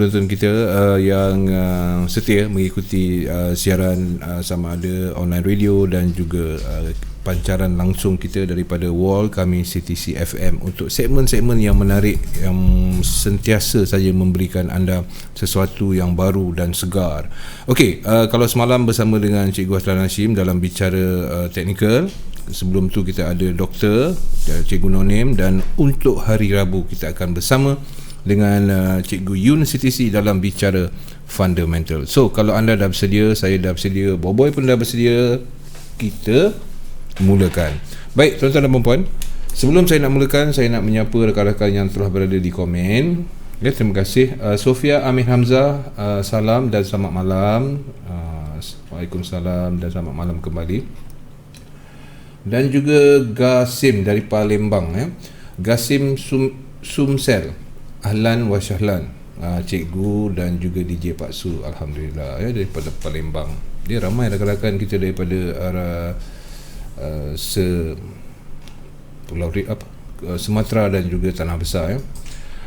penonton kita yang setia mengikuti siaran sama ada online radio dan juga pancaran langsung kita daripada wall kami CTC FM untuk segmen-segmen yang menarik yang sentiasa saja memberikan anda sesuatu yang baru dan segar. Okey, kalau semalam bersama dengan Cikgu Aslan Hashim dalam bicara teknikal, sebelum tu kita ada doktor Cikgu Nonim, dan untuk hari Rabu kita akan bersama dengan Cikgu Yun CTC dalam bicara fundamental. So kalau anda dah bersedia, saya dah bersedia, Boboy pun dah bersedia, kita mulakan. Baik tuan-tuan dan puan-puan, sebelum saya nak mulakan, saya nak menyapa rakan-rakan yang telah berada di komen. Ya, terima kasih. Sofia Amir Hamzah, salam dan selamat malam. Waalaikumsalam dan selamat malam kembali. Dan juga Gasim dari Palembang, ya. Gasim Sumsel, ahlan wa syahlan, cikgu dan juga DJ Pak Su, alhamdulillah, ya, daripada Palembang. Dia ramai rakan-rakan kita daripada arah Pulau Sumatera dan juga Tanah Besar, ya.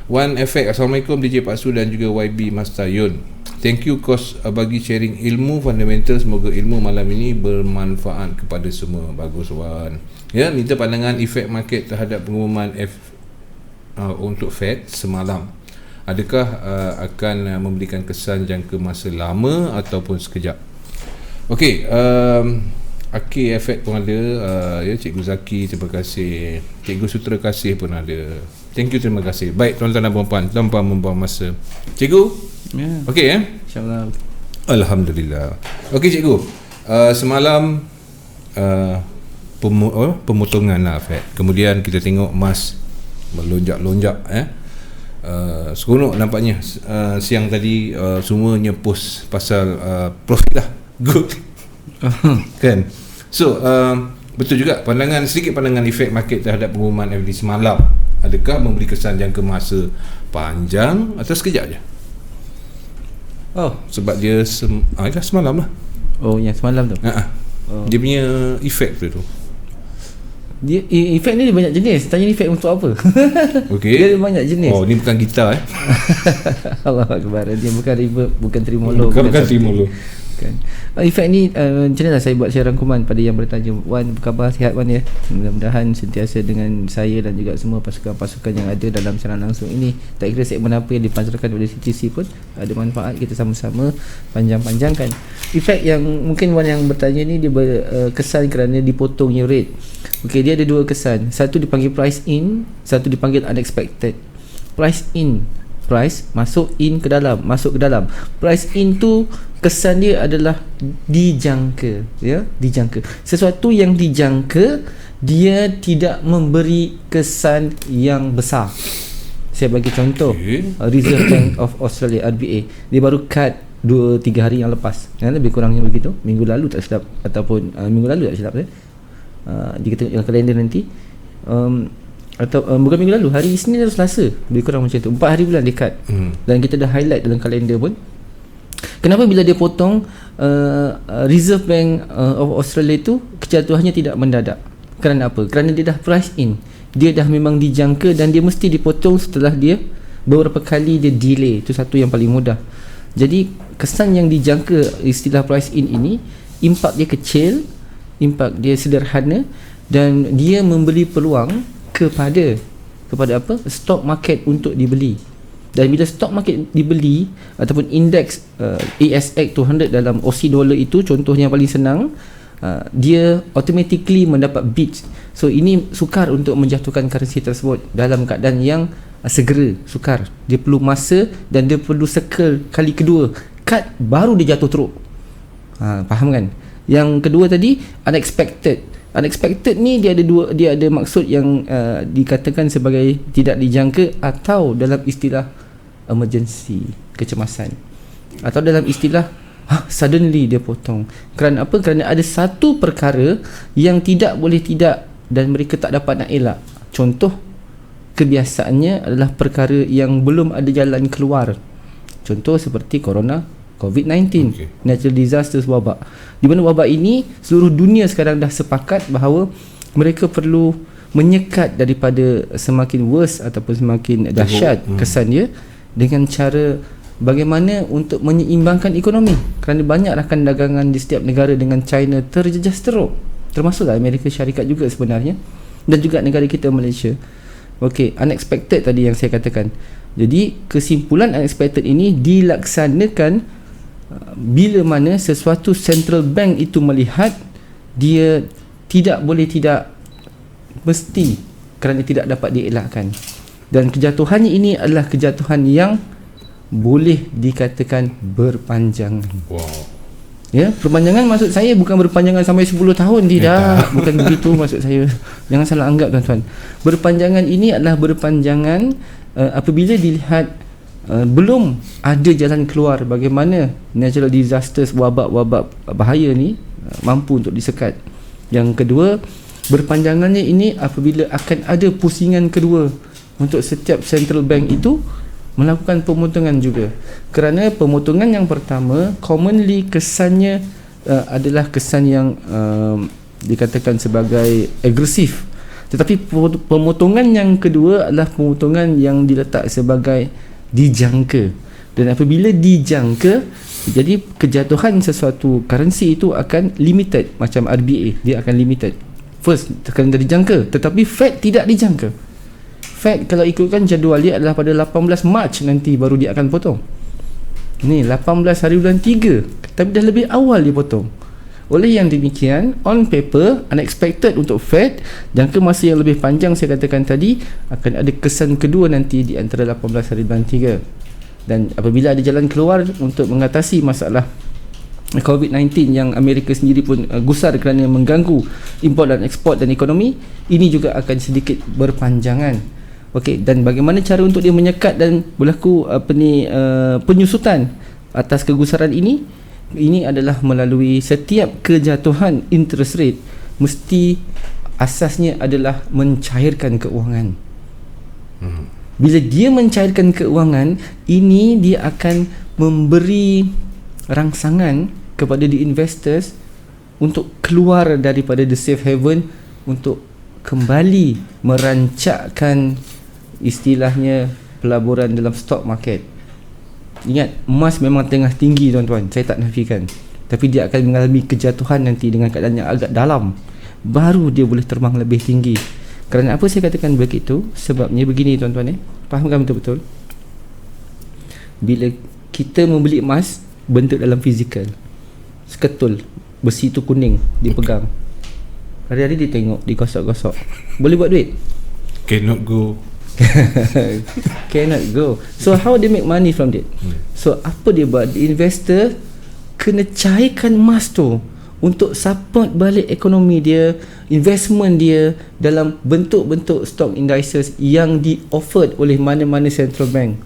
One Effect, assalamualaikum DJ Pak Su dan juga YB Master Yun. Thank you coach bagi sharing ilmu fundamental. Semoga ilmu malam ini bermanfaat kepada semua. Bagus Wan. Ya, minta pandangan efek market terhadap pengumuman untuk Fed semalam. Adakah akan memberikan kesan jangka masa lama ataupun sekejap? Okey, Aki efek pun ada, ya, Cikgu Zaki terima kasih, Cikgu Sutra kasih pun ada. Thank you, terima kasih. Baik tuan-tuan dan puan-puan, tanpa membuang masa, Cikgu, okey, ya? InsyaAllah. Alhamdulillah. Okey Cikgu, semalam pemotongan lah Fed, kemudian kita tengok emas melonjak-lonjak, seronok nampaknya. Siang tadi semuanya post pasal profit lah, good. Kan. So betul juga sedikit pandangan efek market terhadap pengumuman FD semalam. Adakah memberi kesan jangka masa panjang atau sekejap je? Sebab dia semalam lah. Oh, yang semalam tu. Dia punya efek tu. Dia efek ni banyak jenis. Tanya efek untuk apa? Okey. Dia banyak jenis. Oh, ni bukan gitar Allah Akbar. Dia bukan reverb, bukan tremolo. Bukan tremolo. Efek ni macam mana saya buat share rangkuman pada yang bertanya. Wan, apa khabar, sihat Wan, ya? Mudah-mudahan sentiasa dengan saya dan juga semua pasukan-pasukan yang ada dalam siaran langsung ini. Tak kira segmen apa yang dipancarkan oleh CTC pun ada manfaat, kita sama-sama panjang-panjangkan. Efek yang mungkin Wan yang bertanya ni, dia berkesan kerana dipotongnya rate. Okey, dia ada dua kesan. Satu dipanggil price in, satu dipanggil unexpected. Price in, price masuk ke dalam. Price in tu kesan dia adalah dijangka, ya, dijangka. Sesuatu yang dijangka, dia tidak memberi kesan yang besar. Saya bagi contoh, Reserve Bank of Australia RBA, dia baru cut 2-3 hari yang lepas, lebih kurangnya begitu. Minggu lalu tak silap, ataupun minggu lalu tak silap, jika tengok dalam kalender nanti, atau bukan minggu lalu, hari Isnin atau Selasa, lebih kurang macam tu. 4 hari bulan dia cut. Dan kita dah highlight dalam kalender pun. Kenapa bila dia potong Reserve Bank of Australia tu kejatuhannya tidak mendadak? Kerana apa? Kerana dia dah price in, dia dah memang dijangka, dan dia mesti dipotong setelah dia beberapa kali dia delay. Itu satu yang paling mudah. Jadi kesan yang dijangka, istilah price in ini, impak dia kecil, impak dia sederhana, dan dia memberi peluang kepada apa? Stock market untuk dibeli. Dan bila stock market dibeli ataupun indeks ASX 200 dalam Aussie dollar itu, contohnya yang paling senang, dia automatically mendapat bids. So ini sukar untuk menjatuhkan currency tersebut dalam keadaan yang segera, sukar. Dia perlu masa dan dia perlu circle kali kedua, cut baru dia jatuh teruk. Faham kan? Yang kedua tadi, unexpected ni dia ada maksud yang dikatakan sebagai tidak dijangka, atau dalam istilah emergency, kecemasan, atau dalam istilah suddenly dia potong. Kerana apa? Kerana ada satu perkara yang tidak boleh tidak dan mereka tak dapat nak elak. Contoh kebiasaannya adalah perkara yang belum ada jalan keluar. Contoh seperti corona, COVID-19, natural disasters, wabak. Di mana wabak ini seluruh dunia sekarang dah sepakat bahawa mereka perlu menyekat daripada semakin worse ataupun semakin dahsyat kesan dia dengan cara bagaimana untuk menyeimbangkan ekonomi, kerana banyak rakan dagangan di setiap negara dengan China terjejas teruk, termasuklah Amerika Syarikat juga sebenarnya, dan juga negara kita Malaysia. Okey, unexpected tadi yang saya katakan. Jadi kesimpulan unexpected ini dilaksanakan bila mana sesuatu central bank itu melihat dia tidak boleh tidak, mesti, kerana tidak dapat dielakkan. Dan kejatuhannya ini adalah kejatuhan yang boleh dikatakan berpanjangan. Wow. Ya, perpanjangan maksud saya bukan berpanjangan sampai 10 tahun, tidak. Bukan begitu maksud saya. Jangan salah anggap tuan-tuan. Berpanjangan ini adalah berpanjangan apabila dilihat belum ada jalan keluar, bagaimana natural disasters, wabak-wabak bahaya ni mampu untuk disekat. Yang kedua, berpanjangannya ini apabila akan ada pusingan kedua untuk setiap central bank itu melakukan pemotongan juga. Kerana pemotongan yang pertama commonly kesannya adalah kesan yang dikatakan sebagai agresif, tetapi pemotongan yang kedua adalah pemotongan yang diletak sebagai dijangka. Dan apabila dijangka, jadi kejatuhan sesuatu currency itu akan limited. Macam RBA, dia akan limited. First, kerana dijangka, tetapi Fed tidak dijangka. Fed kalau ikutkan jadual dia adalah pada 18 Mac nanti baru dia akan potong. Ni 18 hari bulan 3, tapi dah lebih awal dia potong. Oleh yang demikian, on paper unexpected untuk Fed, jangka masa yang lebih panjang saya katakan tadi, akan ada kesan kedua nanti di antara 18 hari bulan 3. Dan apabila ada jalan keluar untuk mengatasi masalah COVID-19 yang Amerika sendiri pun gusar kerana mengganggu import dan ekspor dan ekonomi, ini juga akan sedikit berpanjangan. Okey, dan bagaimana cara untuk dia menyekat dan berlaku penyusutan atas kegusaran ini? Ini adalah melalui setiap kejatuhan interest rate mesti asasnya adalah mencairkan keuangan. Bila dia mencairkan keuangan, ini dia akan memberi rangsangan kepada the investors untuk keluar daripada the safe haven, untuk kembali merancakkan istilahnya pelaburan dalam stock market. Ingat, emas memang tengah tinggi tuan-tuan, saya tak nafikan, tapi dia akan mengalami kejatuhan nanti dengan keadaan yang agak dalam, baru dia boleh terbang lebih tinggi. Kerana apa saya katakan begitu? Sebabnya begini tuan-tuan, fahamkan betul-betul. Bila kita membeli emas bentuk dalam fizikal, seketul besi tu kuning, dipegang, hari-hari dia tengok, digosok-gosok, boleh buat duit? Cannot go. Cannot go. So how they make money from it? So apa dia buat? The investor kena cairkan emas tu untuk support balik ekonomi dia, investment dia dalam bentuk-bentuk stock indices yang di-offered oleh mana-mana central bank.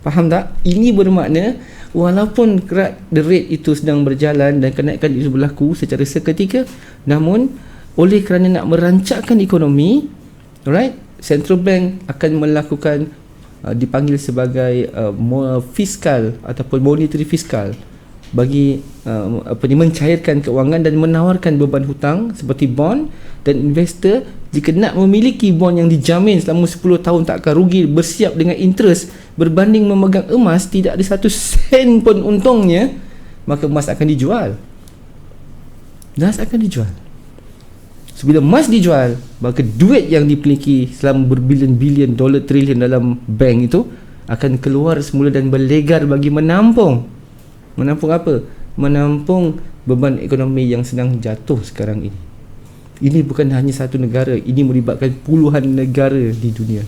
Faham tak? Ini bermakna walaupun the rate itu sedang berjalan dan kenaikan itu berlaku secara seketika, namun oleh kerana nak merancakkan ekonomi, alright, central bank akan melakukan dipanggil sebagai fiskal ataupun monetary fiskal, bagi mencairkan keuangan dan menawarkan beban hutang seperti bond, dan investor jika nak memiliki bond yang dijamin selama 10 tahun tak akan rugi, bersiap dengan interest berbanding memegang emas tidak ada 1 sen pun untungnya, maka emas akan dijual. Emas akan dijual. So, bila emas dijual, maka duit yang dimiliki selama berbilion-bilion dolar, trilion dalam bank itu akan keluar semula dan berlegar bagi menampung. Menampung apa? Menampung beban ekonomi yang sedang jatuh sekarang ini. Ini bukan hanya satu negara, ini melibatkan puluhan negara di dunia,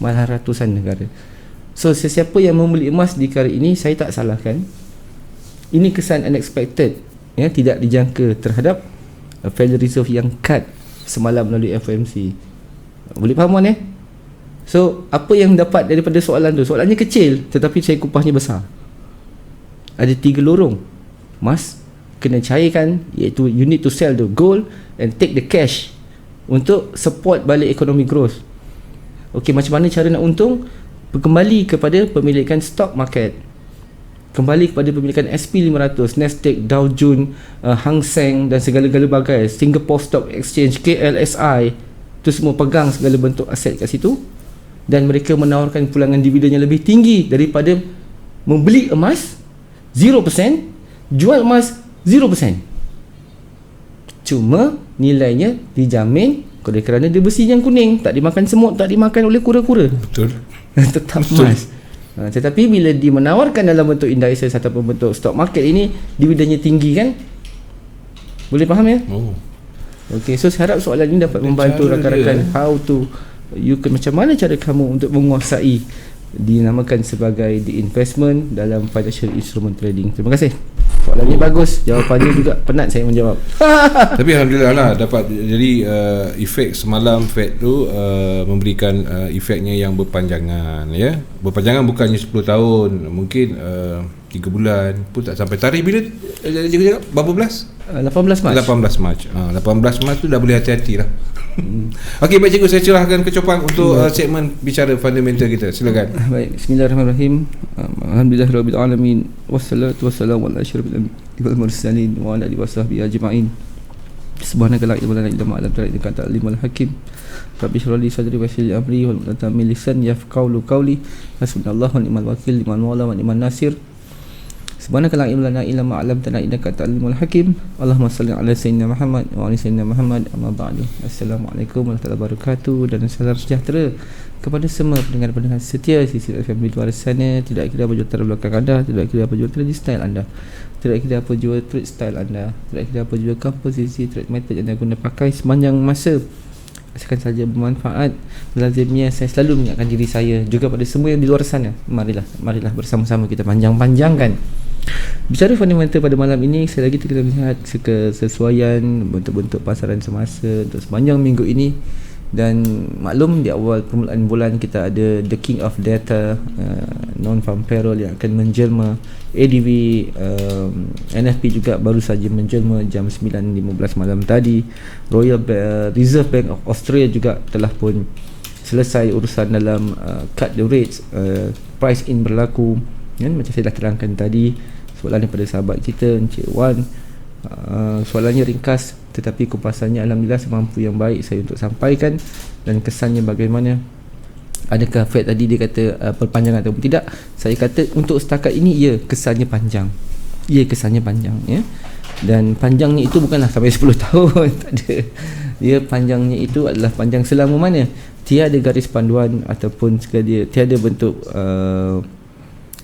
malah ratusan negara. So sesiapa yang membeli emas di kali ini, saya tak salahkan. Ini kesan unexpected, ya, tidak dijangka terhadap Federal Reserve yang cut semalam melalui FOMC. Boleh faham kan? So apa yang dapat daripada soalan tu? Soalannya kecil tetapi saya kupasnya besar. Ada 3 lorong. Emas kena cairkan, iaitu you need to sell the gold and take the cash untuk support balik ekonomi growth. Okey, macam mana cara nak untung? Kembali kepada pemilikan stock market, kembali kepada pemilikan SP500, Nasdaq, Dow Jones, Hang Seng dan segala-gala bagai, Singapore Stock Exchange, KLSI, itu semua pegang segala bentuk aset kat situ, dan mereka menawarkan pulangan dividen yang lebih tinggi daripada membeli emas 0%, jual emas 0%. Cuma nilainya dijamin kerana dia besi yang kuning, tak dimakan semut, tak dimakan oleh kura-kura. Betul. Tetap emas. Tetapi bila dia menawarkan dalam bentuk indices ataupun bentuk stock market ini, dividennya tinggi kan? Boleh faham ya? Oh. Okey, so saya harap soalan ini dapat membantu rakan-rakan how to macam mana cara kamu untuk menguasai dinamakan sebagai the investment dalam financial instrument trading. Terima kasih. Soalannya bagus, jawapannya juga penat saya menjawab. Tapi alhamdulillah lah dapat. Jadi efek semalam Fed tu memberikan efeknya yang berpanjangan, ya. Berpanjangan bukannya 10 tahun, mungkin 3 bulan pun tak sampai. Tarikh bila berapa belas? 18 Mac. 18 Mac. 18 Mac tu dah boleh hati-hati lah. Okey, baik cikgu, saya curahkan ke Chopang untuk segmen bicara fundamental kita. Silakan. Baik, bismillahirrahmanirrahim. Alhamdulillahirabbil alamin wassalatu wassalamu ala asyrafil anbiya'i wal mursalin wa ala alihi washabbihi ajma'in. Subhanaka la ilma lana illa ma 'allamtana innaka antal alimul hakim. Rabbi shrah li sadri wa yassir li amri wa hlul 'uqdatam min lisani yafqahu qawli. Hasbunallahu wa ni'mal wakil, ni'mal mawla wa ni'man nasir. Subhanaka la ilma lana illa ma 'allamtana innaka antal alimul hakim. Allahumma shalli ala sayyidina Muhammad wa ala sayyidina Muhammad. Amma ba'du. Assalamualaikum warahmatullahi wabarakatuh dan salam sejahtera kepada semua pendengar-pendengar setia sisi FM di luar sana. Tidak kira apa jua latar belakang anda, tidak kira apa jua trading style anda, tidak kira apa jua trade style anda, tidak kira apa jua komposisi trade method yang anda guna pakai sepanjang masa, asalkan saja bermanfaat. Lazimnya saya selalu mengingatkan diri saya juga pada semua yang di luar sana, marilah bersama-sama kita panjang-panjangkan bicara fundamental pada malam ini. Saya lagi kita lihat kesesuaian bentuk-bentuk pasaran semasa untuk sepanjang minggu ini. Dan maklum di awal permulaan bulan kita ada the king of data, non-farm payroll yang akan menjelma. ADV, NFP juga baru saja menjelma jam 9.15 malam tadi. Reserve Bank of Australia juga telah pun selesai urusan dalam cut the rates, price in berlaku, kan? Macam saya dah terangkan tadi. Soalan daripada sahabat kita Encik Wan, soalannya ringkas tetapi kupasannya alhamdulillah semampu yang baik saya untuk sampaikan. Dan kesannya bagaimana? Adakah Fed tadi dia kata perpanjangan ataupun tidak? Saya kata untuk setakat ini ya, kesannya panjang. Ya, kesannya panjang, ya. Dan panjangnya itu bukanlah sampai 10 tahun, tak ada. Dia panjangnya itu adalah panjang selama mana? Tiada garis panduan ataupun tiada bentuk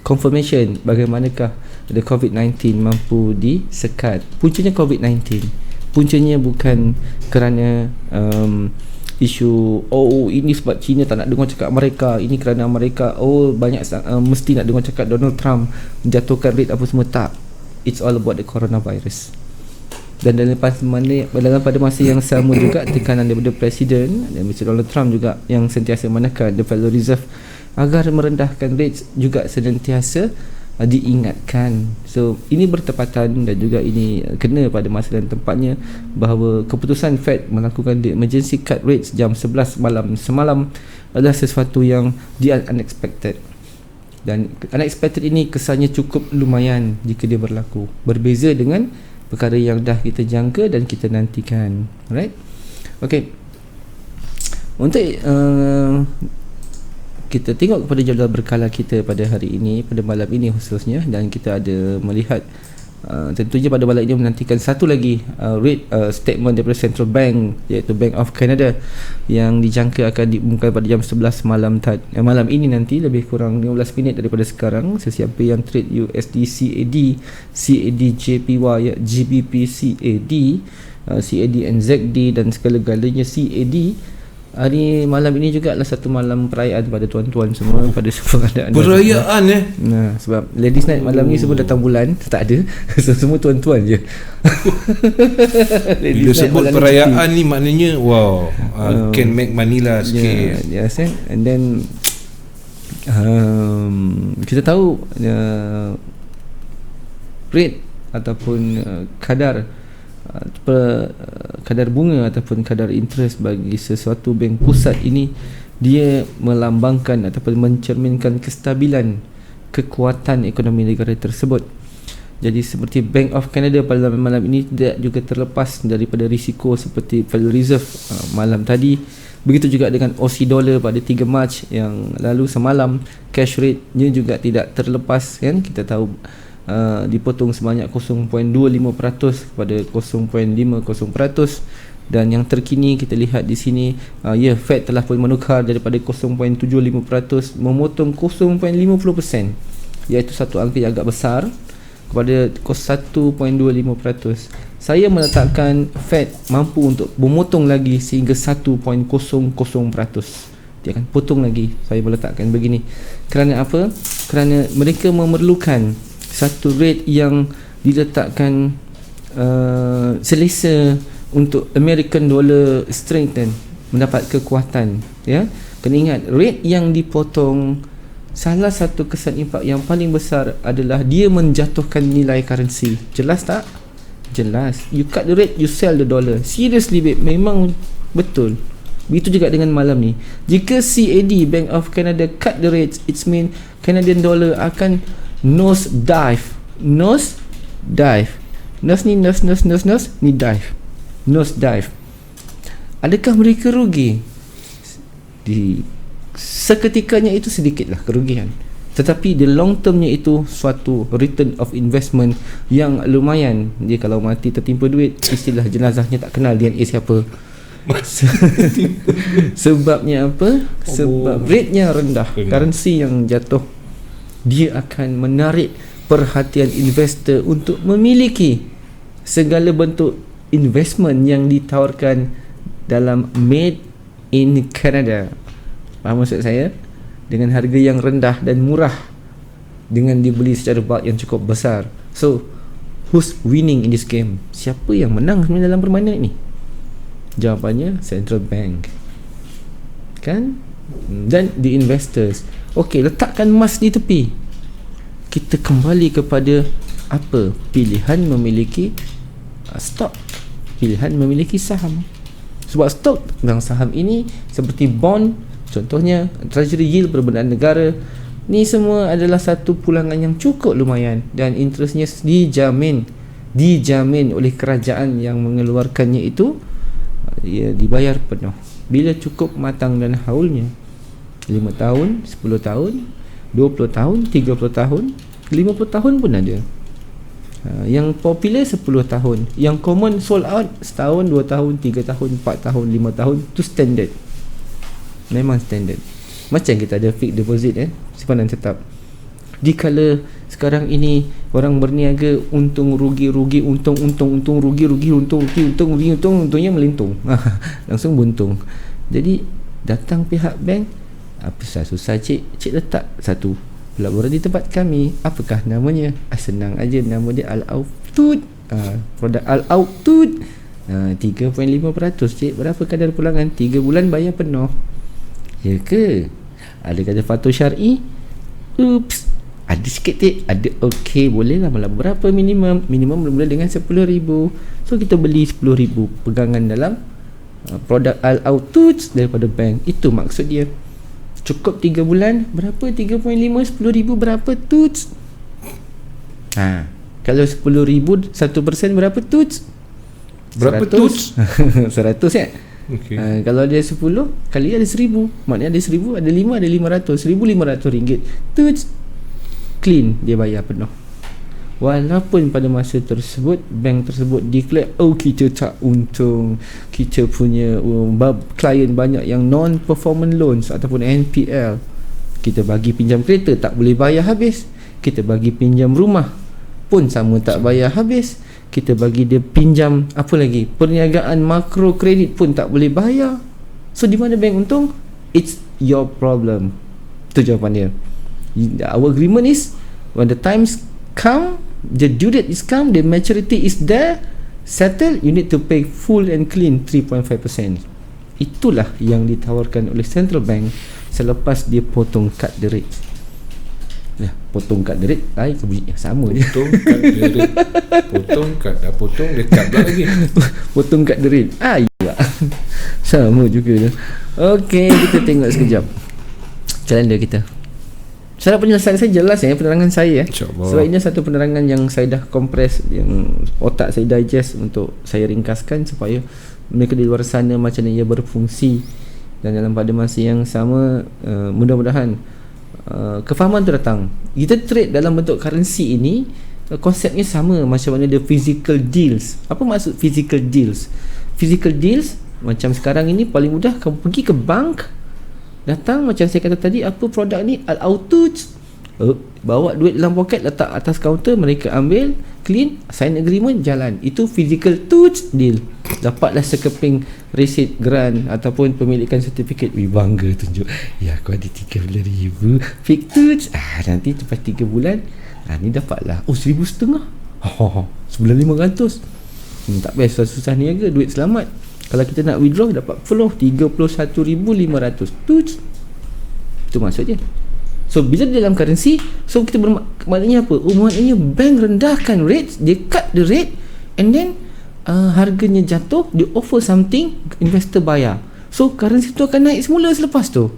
confirmation bagaimanakah the COVID-19 mampu disekat. Puncanya COVID-19, puncanya bukan kerana isu ini sebab China tak nak dengar cakap mereka, ini kerana mereka banyak mesti nak dengar cakap Donald Trump menjatuhkan rate apa semua. Tak, it's all about the coronavirus. Dan dalam pada masa yang sama juga tekanan daripada Presiden dan Mr. Donald Trump juga yang sentiasa menekan the Federal Reserve agar merendahkan rates juga senantiasa diingatkan. So ini bertepatan dan juga ini kena pada masa dan tempatnya bahawa keputusan Fed melakukan the emergency cut rates jam 11 malam semalam adalah sesuatu yang unexpected. Dan unexpected ini kesannya cukup lumayan jika dia berlaku, berbeza dengan perkara yang dah kita jangka dan kita nantikan. Alright? Okay, untuk kita tengok kepada jadual berkala kita pada hari ini, pada malam ini khususnya, dan kita ada melihat tentunya pada malam ini menantikan satu lagi rate statement daripada Central Bank, iaitu Bank of Canada, yang dijangka akan diumumkan pada jam 11 malam ini nanti, lebih kurang 15 minit daripada sekarang. Sesiapa yang trade USD CAD, CAD JPY, GBP CAD, CAD NZD dan segala-galanya CAD, hari malam ini juga adalah satu malam perayaan pada tuan-tuan semua, pada semua keadaan. Perayaan Nah, sebab Ladies Night malam ni semua datang bulan, tak ada. So, semua tuan-tuan je. Bila sebut perayaan ni maknanya wow, can make money lah sikit. Yes, and then kita tahu rate ataupun kadar bunga ataupun kadar interest bagi sesuatu bank pusat ini, dia melambangkan ataupun mencerminkan kestabilan kekuatan ekonomi negara tersebut. Jadi seperti Bank of Canada pada malam ini tidak juga terlepas daripada risiko seperti Federal Reserve malam tadi. Begitu juga dengan Aussie dollar pada 3 Mac yang lalu semalam, cash rate-nya juga tidak terlepas kan. Kita tahu dipotong sebanyak 0.25% kepada 0.50%. Dan yang terkini kita lihat di sini, Fed telah pun menukar daripada 0.75% memotong 0.50%, iaitu satu angka yang agak besar, kepada 1.25%. Saya meletakkan Fed mampu untuk memotong lagi sehingga 1.00%. Dia akan potong lagi. Saya meletakkan begini. Kerana apa? Kerana mereka memerlukan satu rate yang diletakkan selesa untuk American dollar strengthen, mendapat kekuatan, ya. Kena ingat, rate yang dipotong, salah satu kesan impak yang paling besar adalah dia menjatuhkan nilai currency. Jelas tak? Jelas. You cut the rate, you sell the dollar. Seriously babe, memang betul. Begitu juga dengan malam ni. Jika CAD, Bank of Canada, cut the rates, it mean Canadian dollar akan nose dive. Nose dive. Nose ni nose ni dive. Nose dive. Adakah mereka rugi? Di seketikanya itu sedikitlah kerugian, tetapi di long termnya itu suatu return of investment yang lumayan. Dia kalau mati tertimpa duit, istilah jenazahnya tak kenal DNA siapa. Sebabnya apa? Sebab rate-nya rendah, currency yang jatuh. Dia akan menarik perhatian investor untuk memiliki segala bentuk investment yang ditawarkan dalam made in Canada. Faham maksud saya? Dengan harga yang rendah dan murah, dengan dibeli secara bulk yang cukup besar. So, who's winning in this game? Siapa yang menang sebenarnya dalam permainan ini? Jawapannya Central Bank, kan? Dan the investors. Okey, letakkan emas di tepi. Kita kembali kepada apa? Pilihan memiliki stok, pilihan memiliki saham. Sebab stok dan saham ini seperti bond, contohnya treasury yield perbendaharaan negara, ni semua adalah satu pulangan yang cukup lumayan dan interestnya dijamin oleh kerajaan yang mengeluarkannya itu. Ia dibayar penuh bila cukup matang dan haulnya. 5 tahun, 10 tahun, 20 tahun, 30 tahun, 50 tahun pun ada. Yang popular 10 tahun, yang common sold out setahun, 2 tahun, 3 tahun, 4 tahun, 5 tahun. Itu standard. Memang standard. Macam kita ada fixed deposit, simpanan tetap. Dikala sekarang ini orang berniaga untung rugi, untung rugi, untungnya melintung. Langsung buntung. Jadi datang pihak bank, apa susah cik letak satu pelaburan di tempat kami. Apakah namanya? Senang aja, nama dia Al-Autut. Produk Al-Autut. 3.5% cik. Berapa kadar pulangan? 3 bulan bayar penuh. Ya ke? Ada kata fatwa syar'i? Oops, ada sikit cik. Ada, okey, boleh lah. Malah berapa minimum? Minimum mula-mula dengan 10,000. So kita beli 10,000 pegangan dalam produk Al-Autut daripada bank. Itu maksud dia. Cukup 3 bulan. Berapa? 3.5, 10,000 berapa tuts? Kalau 10,000 1% berapa tuts? Berapa 100? Tuts? 100 ya? Okay. Kalau ada 10 kali ada 1,000, maknanya ada 1,000, ada 5, ada 500. 1,500 ringgit tuts, clean, dia bayar penuh. Walaupun pada masa tersebut bank tersebut declare, kita tak untung, kita punya klien banyak yang non-performance loans ataupun NPL, kita bagi pinjam kereta tak boleh bayar habis, kita bagi pinjam rumah pun sama tak bayar habis, kita bagi dia pinjam apa lagi, perniagaan makro kredit pun tak boleh bayar. So di mana bank untung? It's your problem. Itu jawapan dia. Our agreement is when the times come, the due date is come, the maturity is there, settle, you need to pay full and clean 3.5%. Itulah yang ditawarkan oleh Central Bank selepas dia potong cut the rate. Potong cut the rate, kebunyian sama je. Potong cut the rate. Potong dia cut lagi. Potong cut the rate. Ya. Sama juga. Okey, kita tengok sekejap calendar kita. Syarat penyelesaian saya jelas penerangan saya InsyaAllah. sebab ini satu penerangan yang saya dah kompres, yang otak saya digest untuk saya ringkaskan supaya mereka di luar sana macam mana ia berfungsi. Dan dalam pada masa yang sama mudah-mudahan kefahaman tu datang. Kita trade dalam bentuk currency ini, konsepnya sama macam mana the physical deals. Apa maksud physical deals? Physical deals macam sekarang ini paling mudah, kamu pergi ke bank, datang macam saya kata tadi, apa produk ni, auto bawa duit dalam poket, letak atas kaunter, mereka ambil, clean, sign agreement, jalan. Itu physical touch deal. Dapatlah sekeping resit grant ataupun pemilikan sertifikat. Bangga tunjuk, ya aku ada 13,000 fake touch, nanti lepas 3 bulan ni dapatlah 1,500, 9,500. Tak best, susah niaga, duit selamat. Kalau kita nak withdraw dapat flow 31,500 touch. Itu maksudnya. So bila dalam currency, so kita maknanya apa? Maknanya bank rendahkan rate, dia cut the rate, and then harganya jatuh, dia offer something, investor bayar. So currency tu akan naik semula selepas tu.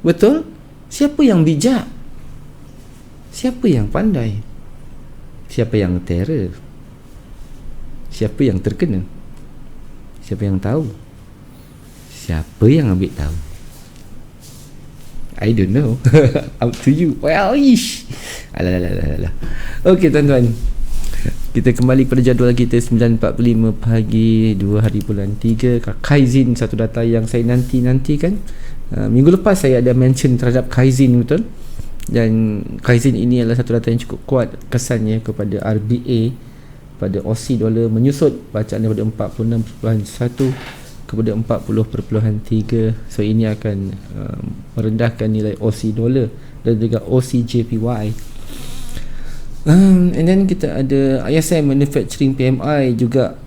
Betul? Siapa yang bijak? Siapa yang pandai? Siapa yang terror? Siapa yang terkena? Siapa yang tahu? Siapa yang ambil tahu? I don't know. Up to you. Well, ish. Alah. Okey tuan-tuan, kita kembali pada jadual kita 9.45 pagi 2 hari bulan 3. Kaizen, satu data yang saya nanti-nantikan. Minggu lepas saya ada mention terhadap Kaizen, betul? Dan Kaizen ini adalah satu data yang cukup kuat kesannya kepada RBA, pada Aussie dollar menyusut bacaan daripada 46.1 kepada 40.3. So ini akan merendahkan nilai Aussie dollar dan juga Aussie JPY. And then kita ada ISM Manufacturing PMI juga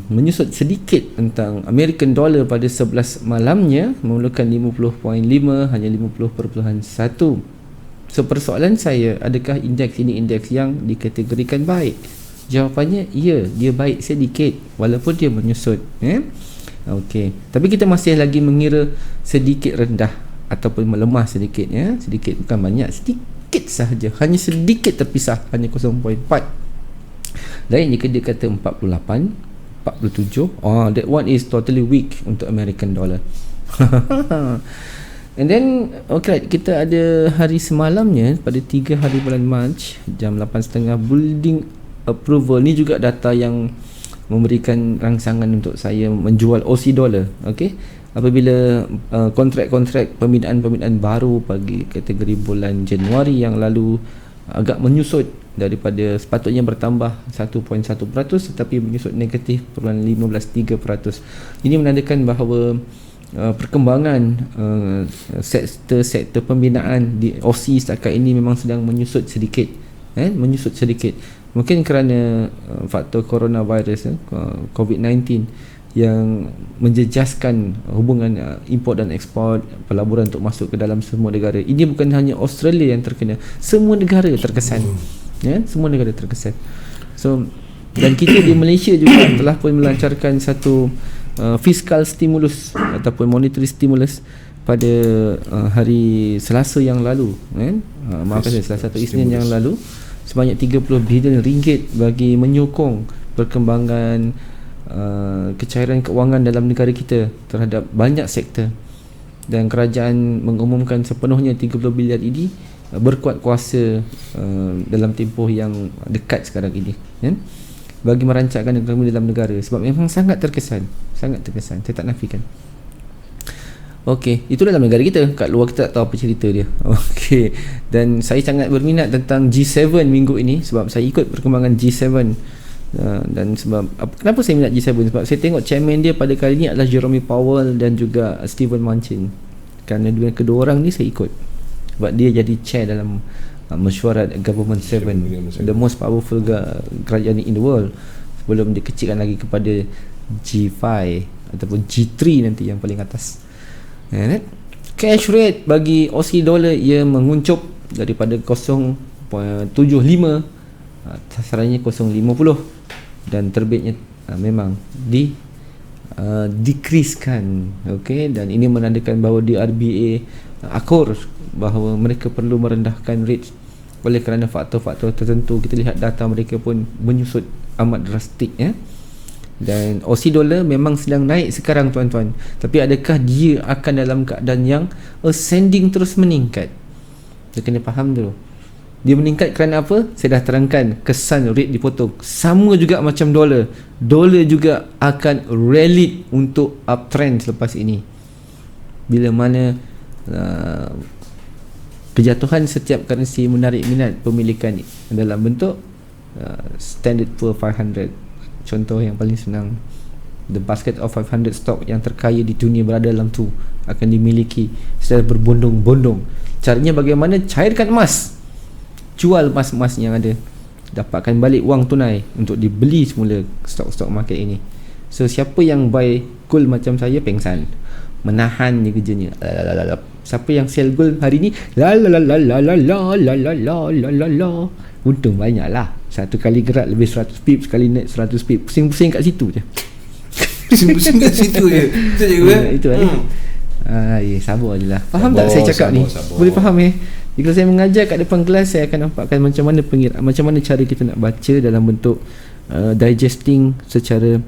menyusut sedikit tentang American dollar pada 11 malamnya, memulakan 50.5 hanya 50.1. So persoalan saya, adakah indeks ini indeks yang dikategorikan baik? Jawapannya ya, dia baik sedikit walaupun dia menyusut. Okey, tapi kita masih lagi mengira sedikit rendah ataupun melemah sedikit, sedikit bukan banyak, sedikit sahaja, hanya sedikit terpisah, hanya 0.4. Lain jika dia kata 48, 47, that one is totally weak untuk American dollar. And then okay, kita ada hari semalamnya pada 3 hari bulan Mac jam 8.30 building approval. Ni juga data yang memberikan rangsangan untuk saya menjual Aussie dollar. Okey, apabila kontrak-kontrak pembinaan baru bagi kategori bulan Januari yang lalu agak menyusut daripada sepatutnya bertambah 1.1% tetapi menyusut negatif 15.3%. Ini menandakan bahawa perkembangan sektor pembinaan di Aussie setakat ini memang sedang menyusut sedikit. Menyusut sedikit. Mungkin kerana faktor coronavirus, COVID-19 yang menjejaskan hubungan import dan ekspor pelaburan untuk masuk ke dalam semua negara. Ini bukan hanya Australia yang terkena, semua negara terkesan. Semua negara terkesan. So, dan kita di Malaysia juga telah pun melancarkan satu fiscal stimulus ataupun monetary stimulus pada hari Selasa yang lalu, maafkan saya, Selasa atau Isnin yang lalu, sebanyak 30 bilion ringgit bagi menyokong perkembangan kecairan keuangan dalam negara kita terhadap banyak sektor. Dan kerajaan mengumumkan sepenuhnya 30 bilion ini berkuat kuasa dalam tempoh yang dekat sekarang ini, bagi merancangkan ekonomi dalam negara, sebab memang sangat terkesan. Saya tak nafikan. Okey, itu dalam negara kita. Kat luar kita tak tahu apa cerita dia. Okey, dan saya sangat berminat tentang G7 minggu ini sebab saya ikut perkembangan G7. Dan sebab kenapa saya minat G7? Sebab saya tengok chairman dia pada kali ini adalah Jerome Powell dan juga Stephen Mnuchin. Kerana kedua orang ni saya ikut sebab dia jadi chair dalam mesyuarat Government 7, the most powerful kerajaan in the world, sebelum dikecilkan lagi kepada G5 ataupun G3 nanti yang paling atas. Cash rate bagi Aussie dollar ia menguncup daripada 0.75, sasarannya 0.50, dan terbitnya memang di decreasekan, okey, dan ini menandakan bahawa DRBA akur bahawa mereka perlu merendahkan rate oleh kerana faktor-faktor tertentu. Kita lihat data mereka pun menyusut amat drastik ya. Dan Aussie dollar memang sedang naik sekarang tuan-tuan, tapi adakah dia akan dalam keadaan yang ascending, terus meningkat? Kita kena faham dulu. Dia meningkat kerana apa? Saya dah terangkan, kesan rate dipotong. Sama juga macam dolar. Dolar juga akan rally untuk uptrend selepas ini. Bila mana kejatuhan setiap currency menarik minat pemilikan dalam bentuk Standard Poor 500. Contoh yang paling senang, the basket of 500 stock yang terkaya di dunia berada dalam tu akan dimiliki secara berbondong-bondong. Caranya bagaimana? Cairkan emas, jual emas-emas yang ada, dapatkan balik wang tunai untuk dibeli semula stok-stok market ini. So siapa yang buy gold macam saya, pengsan, menahan je kerjanya. Siapa yang sell gold hari ni, untung banyak lah. Satu kali gerak lebih 100 pip, sekali naik 100 pip, pusing-pusing kat situ je. Pusing-pusing kat situ je. Itu je ke? Itu lah. Sabar je lah. Faham tak saya cakap ni? Sabar. Boleh faham Jika saya mengajar kat depan kelas, saya akan nampakkan macam mana macam mana cara kita nak baca dalam bentuk digesting secara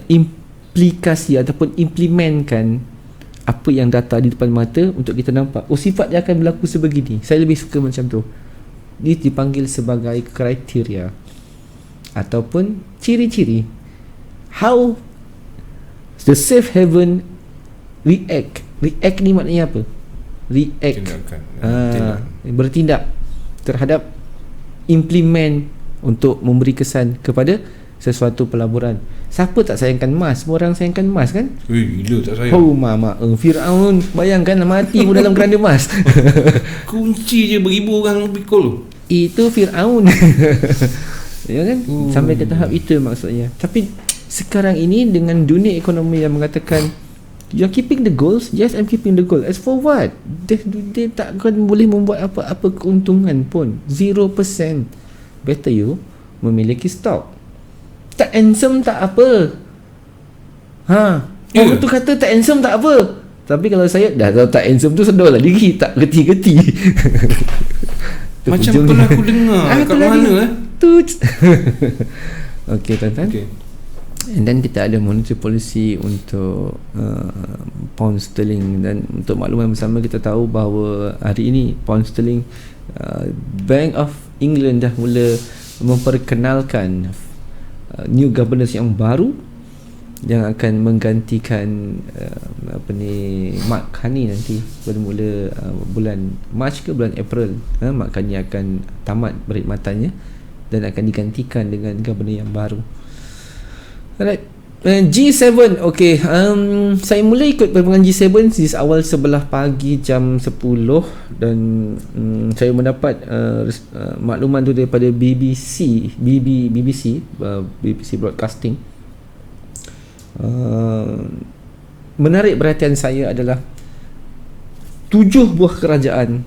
implikasi ataupun implementkan apa yang data di depan mata untuk kita nampak. Sifat dia akan berlaku sebegini. Saya lebih suka macam tu. Ini dipanggil sebagai kriteria ataupun ciri-ciri. How the safe haven react. React ni maknanya apa? React, bertindak terhadap implement untuk memberi kesan kepada sesuatu pelaburan. Siapa tak sayangkan emas? Semua orang sayangkan emas kan? Gila tak sayang. Oh mama, Firaun bayangkan mati pun dalam keranda emas. Kunci je beribu orang pikul. Itu Firaun. Ya kan? Sampai ke tahap itu maksudnya. Tapi sekarang ini dengan dunia ekonomi yang mengatakan you're keeping the goals. Yes, I'm keeping the goal. As for what? Dia takkan boleh membuat apa-apa keuntungan pun. 0%. Better you memiliki stok. Tak handsome tak apa. Orang tu kata tak handsome tak apa. Tapi kalau saya dah tahu tak handsome tu, sedar lah diri, tak geti-geti. Macam pernah aku dengar kat mana Okey tuan-tuan. Okay. And then kita ada monetary policy untuk pound sterling. Dan untuk makluman bersama, kita tahu bahawa hari ini pound sterling, Bank of England dah mula memperkenalkan new governance yang baru yang akan menggantikan Mark Carney nanti bermula bulan Mac ke bulan April. Mark Carney akan tamat perkhidmatannya dan akan digantikan dengan governor yang baru. Alright. G7. Okay, saya mula ikut perkembangan G7 di awal sebelah pagi jam 10 dan saya mendapat makluman tu daripada BBC Broadcasting. Menarik perhatian saya adalah 7 buah kerajaan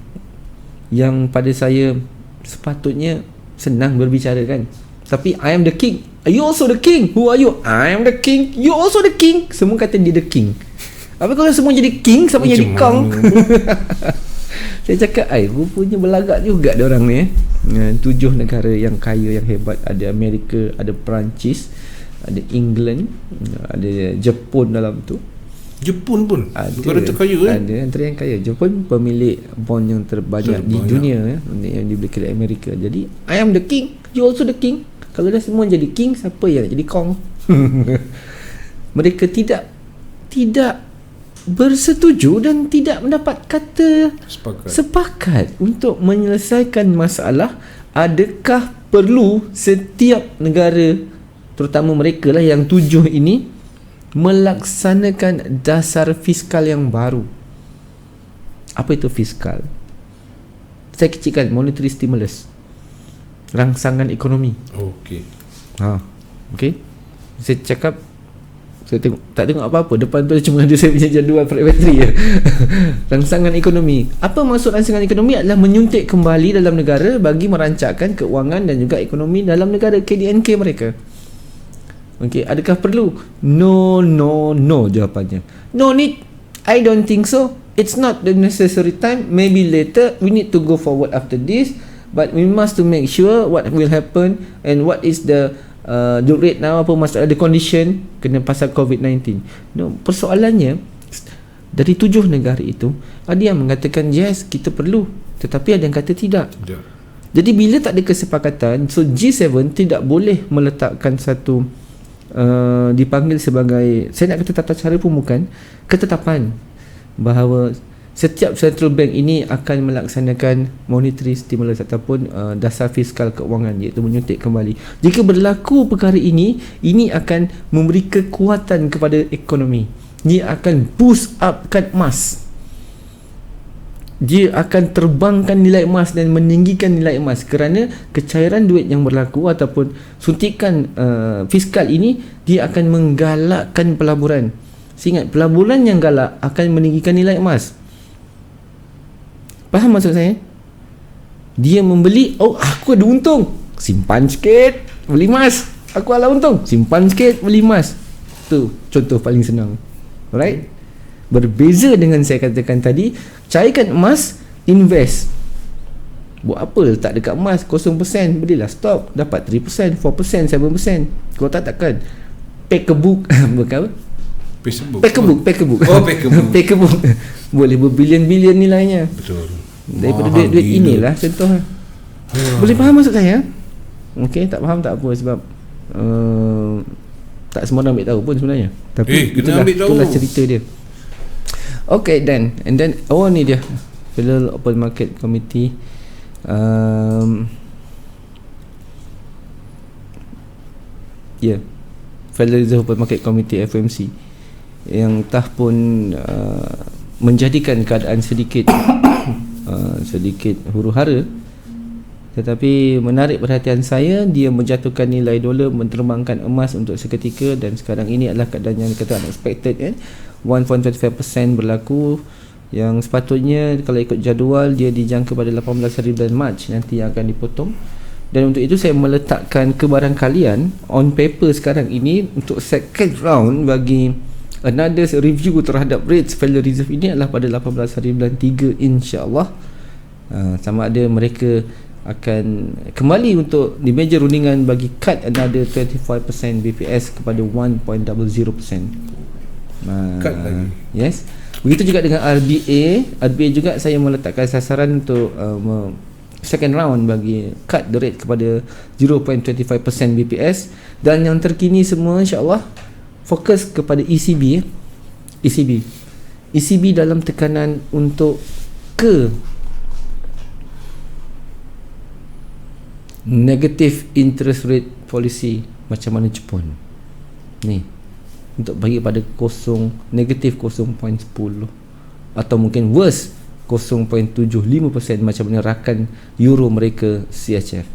yang pada saya sepatutnya senang berbicara kan. Tapi I am the king. Are you also the king? Who are you? I am the king. You also the king. Semua kata dia the king. Apa kalau semua jadi king, siapa jadi kong? Saya cakap, rupanya belagak juga dia orang ni. 7 negara yang kaya, yang hebat. Ada Amerika, ada Perancis, ada England, ada Jepun dalam tu. Jepun pun negara terkaya Ada antara yang kaya. Jepun pemilik bond yang terbanyak di dunia yang dibeli oleh Amerika. Jadi I am the king, you also the king. Kalau dah semua jadi king, siapa yang nak jadi kong? Mereka tidak bersetuju dan tidak mendapat kata sepakat untuk menyelesaikan masalah. Adakah perlu setiap negara, terutama mereka lah yang 7 ini, melaksanakan dasar fiskal yang baru? Apa itu fiskal? Saya kecilkan, monetary stimulus, rangsangan ekonomi. Okey. Okey. Saya cakap, saya tak tengok apa-apa. Depan tu cuma ada saya punya jadual parametri je. Rangsangan ekonomi. Apa maksud rangsangan ekonomi? Adalah menyuntik kembali dalam negara bagi merancangkan keuangan dan juga ekonomi dalam negara, KDNK mereka. Okey, adakah perlu? No jawapannya. No need. I don't think so. It's not the necessary time. Maybe later. We need to go forward after this. But we must to make sure what will happen and what is the rate now, apa masalah, the condition kena pasal COVID-19. No, persoalannya dari 7 negara itu ada yang mengatakan yes, kita perlu, tetapi ada yang kata tidak. Jadi bila tak ada kesepakatan, so G7 tidak boleh meletakkan satu dipanggil sebagai, saya nak kata tata cara pun bukan, ketetapan bahawa setiap central bank ini akan melaksanakan monetary stimulus ataupun dasar fiskal keuangan, iaitu menyuntik kembali. Jika berlaku perkara ini akan memberi kekuatan kepada ekonomi. Dia akan boost upkan emas. Dia akan terbangkan nilai emas dan meninggikan nilai emas, kerana kecairan duit yang berlaku ataupun suntikan fiskal ini dia akan menggalakkan pelaburan. Ingat, pelaburan yang galak akan meninggikan nilai emas. Faham maksud saya? Dia membeli, oh aku ada untung, simpan sikit beli emas. Aku ada untung, simpan sikit beli emas. Tu contoh paling senang. Alright? Berbeza dengan saya katakan tadi, cairkan emas, invest. Buat apa letak dekat emas 0%, belilah stok, dapat 3%, 4%, 7%. Kalau takkan pack a book. Bukan apa? Pack a book. Oh, pack a book. Boleh berbilion-bilion nilainya. Betul. Daripada duit-duit inilah contoh. Boleh faham maksud saya? Okey, tak faham tak apa, sebab tak semua orang ambil tahu pun sebenarnya. Tapi itulah cerita dia. Okay, then and then ni dia Federal Open Market Committee. Federal Reserve Open Market Committee, FOMC, yang telah pun menjadikan keadaan sedikit huru-hara. Tetapi menarik perhatian saya, dia menjatuhkan nilai dolar, menterbangkan emas untuk seketika, dan sekarang ini adalah keadaan yang kata unexpected kan. 1.25% berlaku, yang sepatutnya kalau ikut jadual dia dijangka pada 18 hari bulan Mac nanti yang akan dipotong. Dan untuk itu saya meletakkan kebarangkalian on paper sekarang ini untuk second round bagi another review terhadap rates Federal Reserve ini adalah pada 18 hari bulan 3 insya-Allah. Sama ada mereka akan kembali untuk di meja rundingan bagi cut another 25% BPS kepada 1.00%. Cut lagi. Yes. Begitu juga dengan RBA juga saya meletakkan sasaran untuk second round bagi cut the rate kepada 0.25% BPS, dan yang terkini semua insya-Allah fokus kepada ECB dalam tekanan untuk negative interest rate policy macam mana Jepun ni, untuk bagi pada negatif 0.10 atau mungkin worse 0.75% macam mana rakan euro mereka CHF.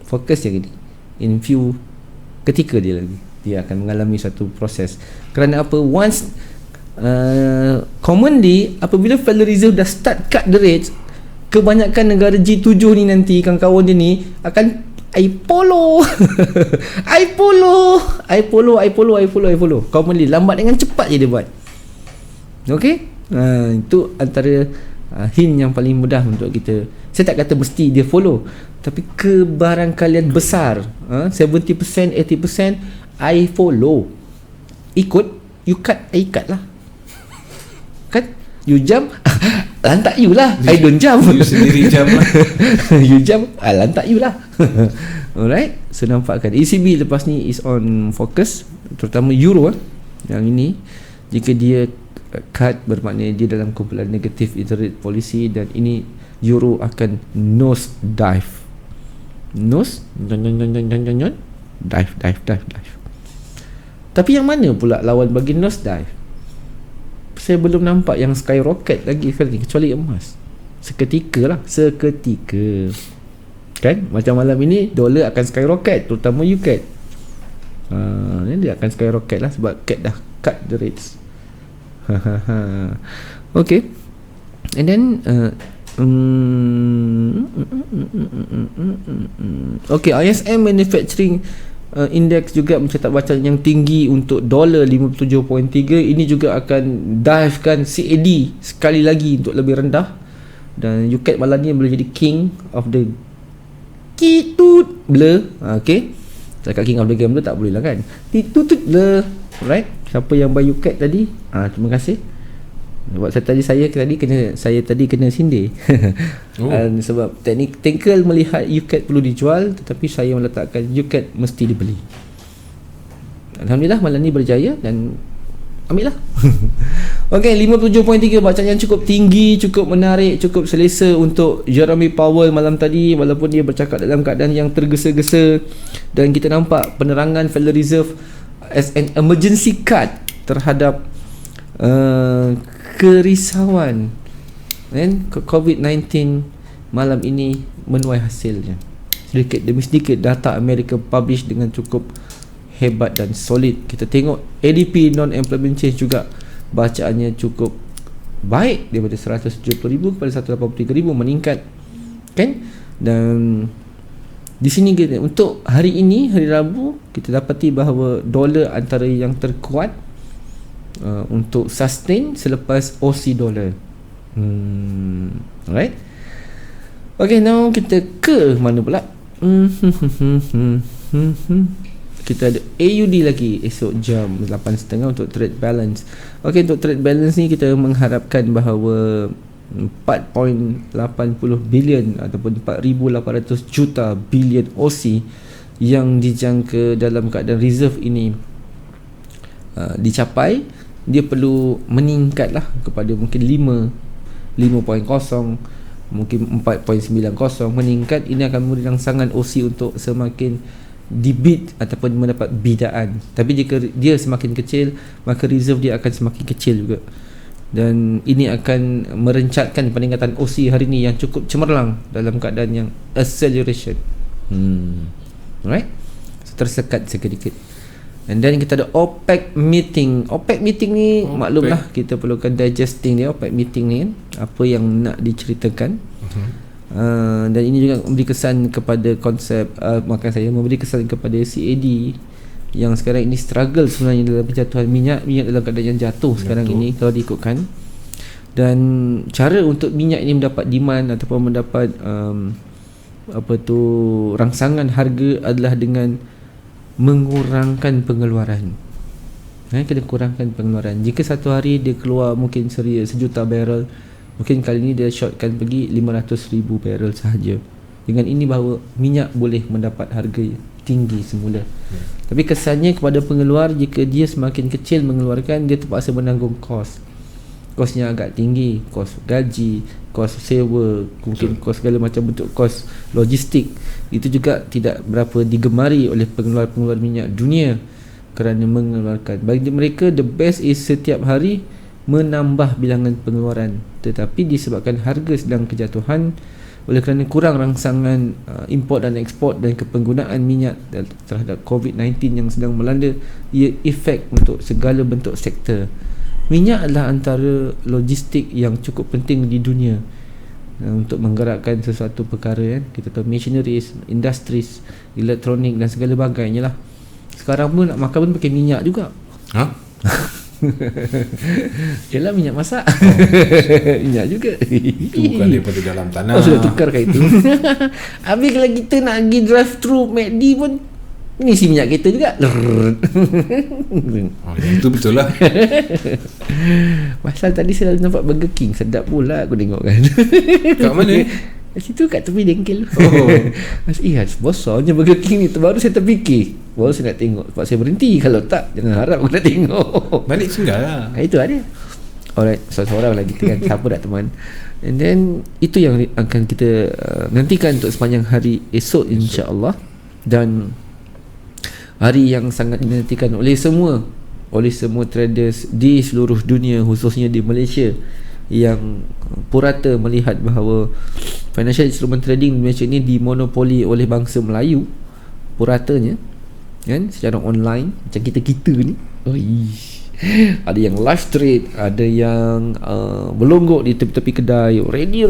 Fokus yang ini in few ketika dia akan mengalami satu proses. Kerana apa? Once commonly apabila Federal Reserve dah start cut the rates, kebanyakan negara G7 ni nanti kawan-kawan dia ni akan I follow. Commonly lambat dengan cepat je dia buat. Okey? Itu antara hint yang paling mudah untuk kita. Saya tak kata mesti dia follow, tapi kebarangkalian besar 70%, 80% I follow. Ikut, you cut, I cut lah. Kan? You jump, lantak you lah. I don't jump. You sendiri jump lah. You jump, lantak you lah. Alright. So nampakkan ECB lepas ni is on focus, terutama euro yang ini. Jika dia cut, bermakna dia dalam kumpulan negative interest rate policy, dan ini euro akan nose dive. Dive. Tapi yang mana pula lawan bagi nose dive? Saya belum nampak yang skyrocket lagi sekali, kecuali emas. Seketika kan, macam malam ini dolar akan skyrocket, terutama UCAD. Dia akan skyrocket lah sebab CAD dah cut the rates. Okay. And then okay, ISM manufacturing indeks juga mencatat bacaan yang tinggi untuk dolar 57.3. Ini juga akan divekan CAD sekali lagi untuk lebih rendah, dan UCAD malam ni boleh jadi king of the kitut blur. Okay, cakap king of the game tu tak boleh lah kan, kitut blur. Alright, siapa yang buy UCAD tadi, terima kasih. Sebab saya tadi kena sindir. Sebab technical melihat UCAD perlu dijual, tetapi saya meletakkan UCAD mesti dibeli. Alhamdulillah malam ni berjaya dan ambil lah. Okey, 57.3 bacaan yang cukup tinggi, cukup menarik, cukup selesa untuk Jeremy Powell malam tadi, walaupun dia bercakap dalam keadaan yang tergesa-gesa, dan kita nampak penerangan Federal Reserve as an emergency cut terhadap kerisauan COVID-19 malam ini menuai hasilnya. Sedikit demi sedikit data Amerika publish dengan cukup hebat dan solid. Kita tengok ADP non-employment change juga bacaannya cukup baik, daripada 170,000 kepada 183,000, meningkat kan. Dan di sini kita, untuk hari ini, hari Rabu, kita dapati bahawa dolar antara yang terkuat untuk sustain selepas OC dollar. Alright. Okay, now kita ke mana pula? Kita ada AUD lagi esok jam 8.30 untuk trade balance. Okay, untuk trade balance ni kita mengharapkan bahawa 4.80 bilion ataupun 4,800 juta bilion OC yang dijangka dalam keadaan reserve ini dicapai. Dia perlu meningkat lah kepada mungkin 5.0, mungkin 4.90 meningkat. Ini akan memberi rangsangan OC untuk semakin dibid ataupun mendapat bidaan. Tapi jika dia semakin kecil, maka reserve dia akan semakin kecil juga, dan ini akan merencatkan peningkatan OC hari ni yang cukup cemerlang dalam keadaan yang acceleration. Alright, tersekat sedikit. And then kita ada OPEC meeting. OPEC meeting ni maklumlah kita perlukan digesting dia. OPEC meeting ni kan, apa yang nak diceritakan. Dan ini juga memberi kesan kepada konsep memberi kesan kepada CAD yang sekarang ini struggle sebenarnya dalam penjatuhan minyak dalam keadaan yang jatuh sekarang ini kalau diikutkan. Dan cara untuk minyak ini mendapat demand ataupun mendapat rangsangan harga adalah dengan mengurangkan pengeluaran. Kena kurangkan pengeluaran. Jika satu hari dia keluar mungkin sejuta barrel, mungkin kali ini dia shortkan pergi 500,000 barrel sahaja. Dengan ini bahawa minyak boleh mendapat harga tinggi semula. Tapi kesannya kepada pengeluar, jika dia semakin kecil mengeluarkan, dia terpaksa menanggung kosnya agak tinggi, kos gaji, kos sewa, mungkin kos segala macam bentuk kos logistik. Itu juga tidak berapa digemari oleh pengeluar-pengeluar minyak dunia kerana mengeluarkan. Bagi mereka, the best is setiap hari menambah bilangan pengeluaran. Tetapi disebabkan harga sedang kejatuhan, oleh kerana kurang rangsangan import dan ekspor dan kepenggunaan minyak terhadap COVID-19 yang sedang melanda, ia efek untuk segala bentuk sektor. Minyak adalah antara logistik yang cukup penting di dunia untuk menggerakkan sesuatu perkara kan. Kita tahu machineries, industries, elektronik dan segala bagainya lah. Sekarang pun nak makan pun pakai minyak juga. Yalah, minyak masak. Minyak juga. Itu bukan daripada dalam tanah. Sudah tukar kan itu. Habis kalau kita nak pergi drive thru McD pun ni si minyak kita juga. Itu betul lah. Pasal tadi saya nampak Burger King, sedap pula aku tengok kan. Kat mana? Kat situ, kat tepi dengkel. Besarnya Burger King ni. Baru saya terfikir, baru saya nak tengok. Sebab saya berhenti. Kalau tak, jangan harap aku nak tengok. Balik singgah lah. Itu ada. Alright, seorang lah kita kan. Siapa nak teman. And then itu yang akan kita nantikan untuk sepanjang hari esok, insya-Allah. Dan hari yang sangat dinantikan oleh semua traders di seluruh dunia, khususnya di Malaysia, yang purata melihat bahawa financial instrument trading di Malaysia ini dimonopoli oleh bangsa Melayu puratanya kan, secara online macam kita ni. Ada yang live trade, ada yang melonggok di tepi-tepi kedai, ready,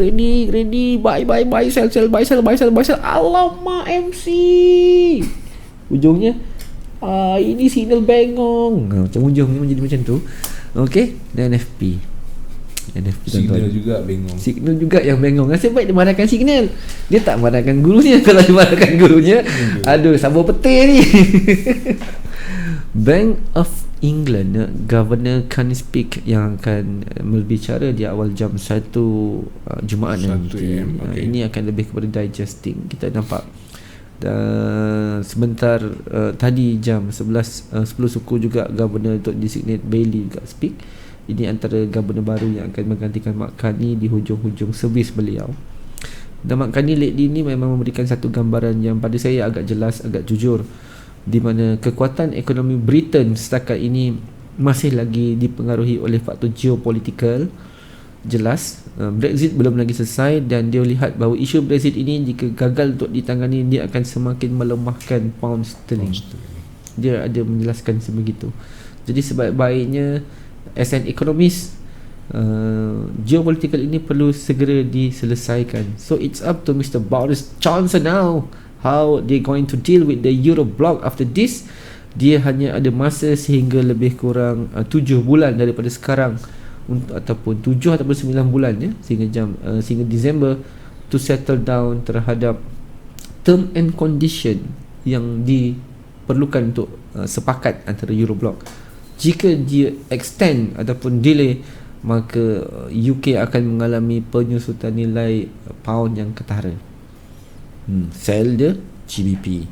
buy, sell. Alamak MC, ujungnya ini signal bengong. Macam ujung ni menjadi macam tu. Okey, dan NFP Signal juga bengong. Signal juga yang bengong. Nasib baik dia marahkan signal. Dia tak marahkan gurunya. Kalau dia marahkan gurunya, aduh, sabar petir ni. Bank of England, Governor Canny Speak yang akan berbicara di awal jam 1 Jumaat nanti. Ini akan lebih kepada digesting. Kita nampak sebentar tadi jam 10 suku juga Governor untuk designate Bailey juga speak. Ini antara Governor baru yang akan menggantikan Mark Carney di hujung-hujung servis beliau. Dan Mark Carney lately ni memang memberikan satu gambaran yang pada saya agak jelas, agak jujur, di mana kekuatan ekonomi Britain setakat ini masih lagi dipengaruhi oleh faktor geopolitikal. Jelas Brexit belum lagi selesai dan dia lihat bahawa isu Brexit ini jika gagal untuk ditangani, dia akan semakin melemahkan pound sterling. Dia ada menjelaskan sebegitu. Jadi sebaik-baiknya as an economist, geopolitikal ini perlu segera diselesaikan. So it's up to Mr. Boris Johnson now how they going to deal with the Euro bloc after this. Dia hanya ada masa sehingga lebih kurang 7 bulan daripada sekarang, ataupun 7 ataupun 9 bulan ya, sehingga Disember, to settle down terhadap term and condition yang diperlukan untuk sepakat antara Euro bloc. Jika dia extend ataupun delay, maka UK akan mengalami penyusutan nilai pound yang ketara. Sell the GBP.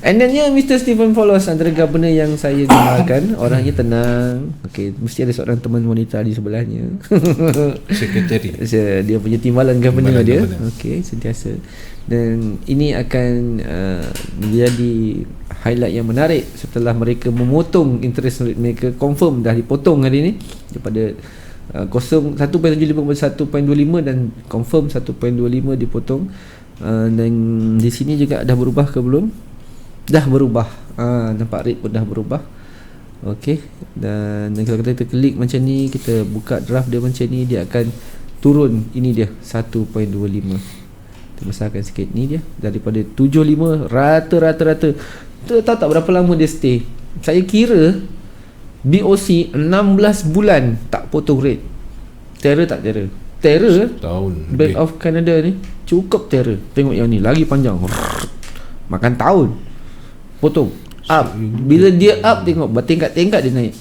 And then Mr. Stephen Follows, antara governor yang saya dengarkan, orangnya tenang. Okay, mesti ada seorang teman wanita di sebelahnya. Sekretari. Dia punya timbalan governor dia. Okay, sentiasa. Dan ini akan menjadi highlight yang menarik setelah mereka memotong interest rate mereka. Confirm dah dipotong hari ini daripada 1.75 kepada 1.25 dan confirm 1.25 dipotong. Dan di sini juga dah berubah ke belum? Dah berubah. Nampak rate pun dah berubah. Okey. Dan kalau kita klik macam ni, kita buka draft dia macam ni, dia akan turun. Ini dia 1.25. Kita besarkan sikit ni dia. Daripada 75 rata-rata. Tahu tak berapa lama dia stay? Saya kira BOC 16 bulan tak potong rate. Terror tak terror? Terror tahun Bank of Canada ni cukup terror. Tengok yang ni lagi panjang. Makan tahun. Potong up. Bila dia up, tengok bertingkat-tingkat dia naik.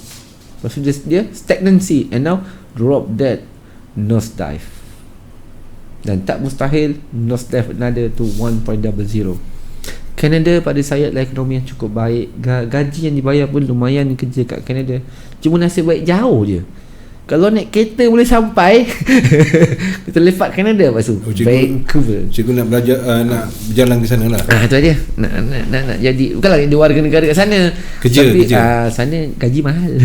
Lepas tu dia stagnancy, and now drop dead, nosedive. Dan tak mustahil nosedive another to 1.00. Canada pada sayap ekonomi yang cukup baik. Gaji yang dibayar pun lumayan kerja kat Canada. Cuma nasib baik jauh je. Kalau naik kereta boleh sampai. Kita lepak Canada lepas tu, Vancouver. Cikgu nak belajar, nak berjalan ke sana lah. Itu dia. Nak jadi, bukanlah dia warga negara kat sana. Kerja. Sana gaji mahal.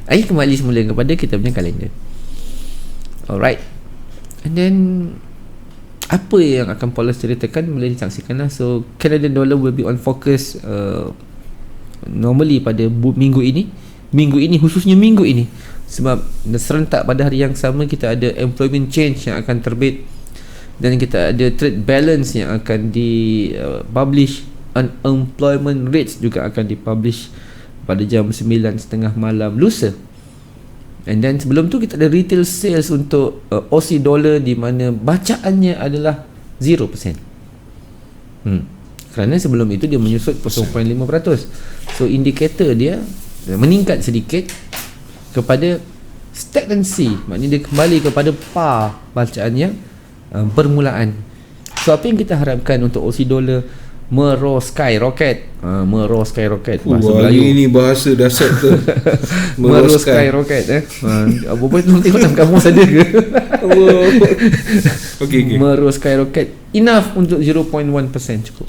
Ayo kembali semula kepada kita punya kalender. Alright. And then apa yang akan Paulus ceritakan boleh disaksikanlah. So Canadian dollar will be on focus normally pada minggu ini, khususnya minggu ini, sebab serentak pada hari yang sama kita ada employment change yang akan terbit, dan kita ada trade balance yang akan dipublish, unemployment rates juga akan dipublish pada jam 9.30 malam lusa. And then sebelum tu kita ada retail sales untuk Aussie dollar, di mana bacaannya adalah 0%. Kerana sebelum itu dia menyusut 0.5%. So indikator dia meningkat sedikit kepada stagnancy, maknanya dia kembali kepada par bacaannya permulaan. So apa yang kita harapkan untuk Aussie dollar? Skyrocket. Bahasa Melayu ini bahasa dasar tu. Skyrocket apa pun tengok dalam kamus ada ke? Okay. Skyrocket enough untuk 0.1% cukup.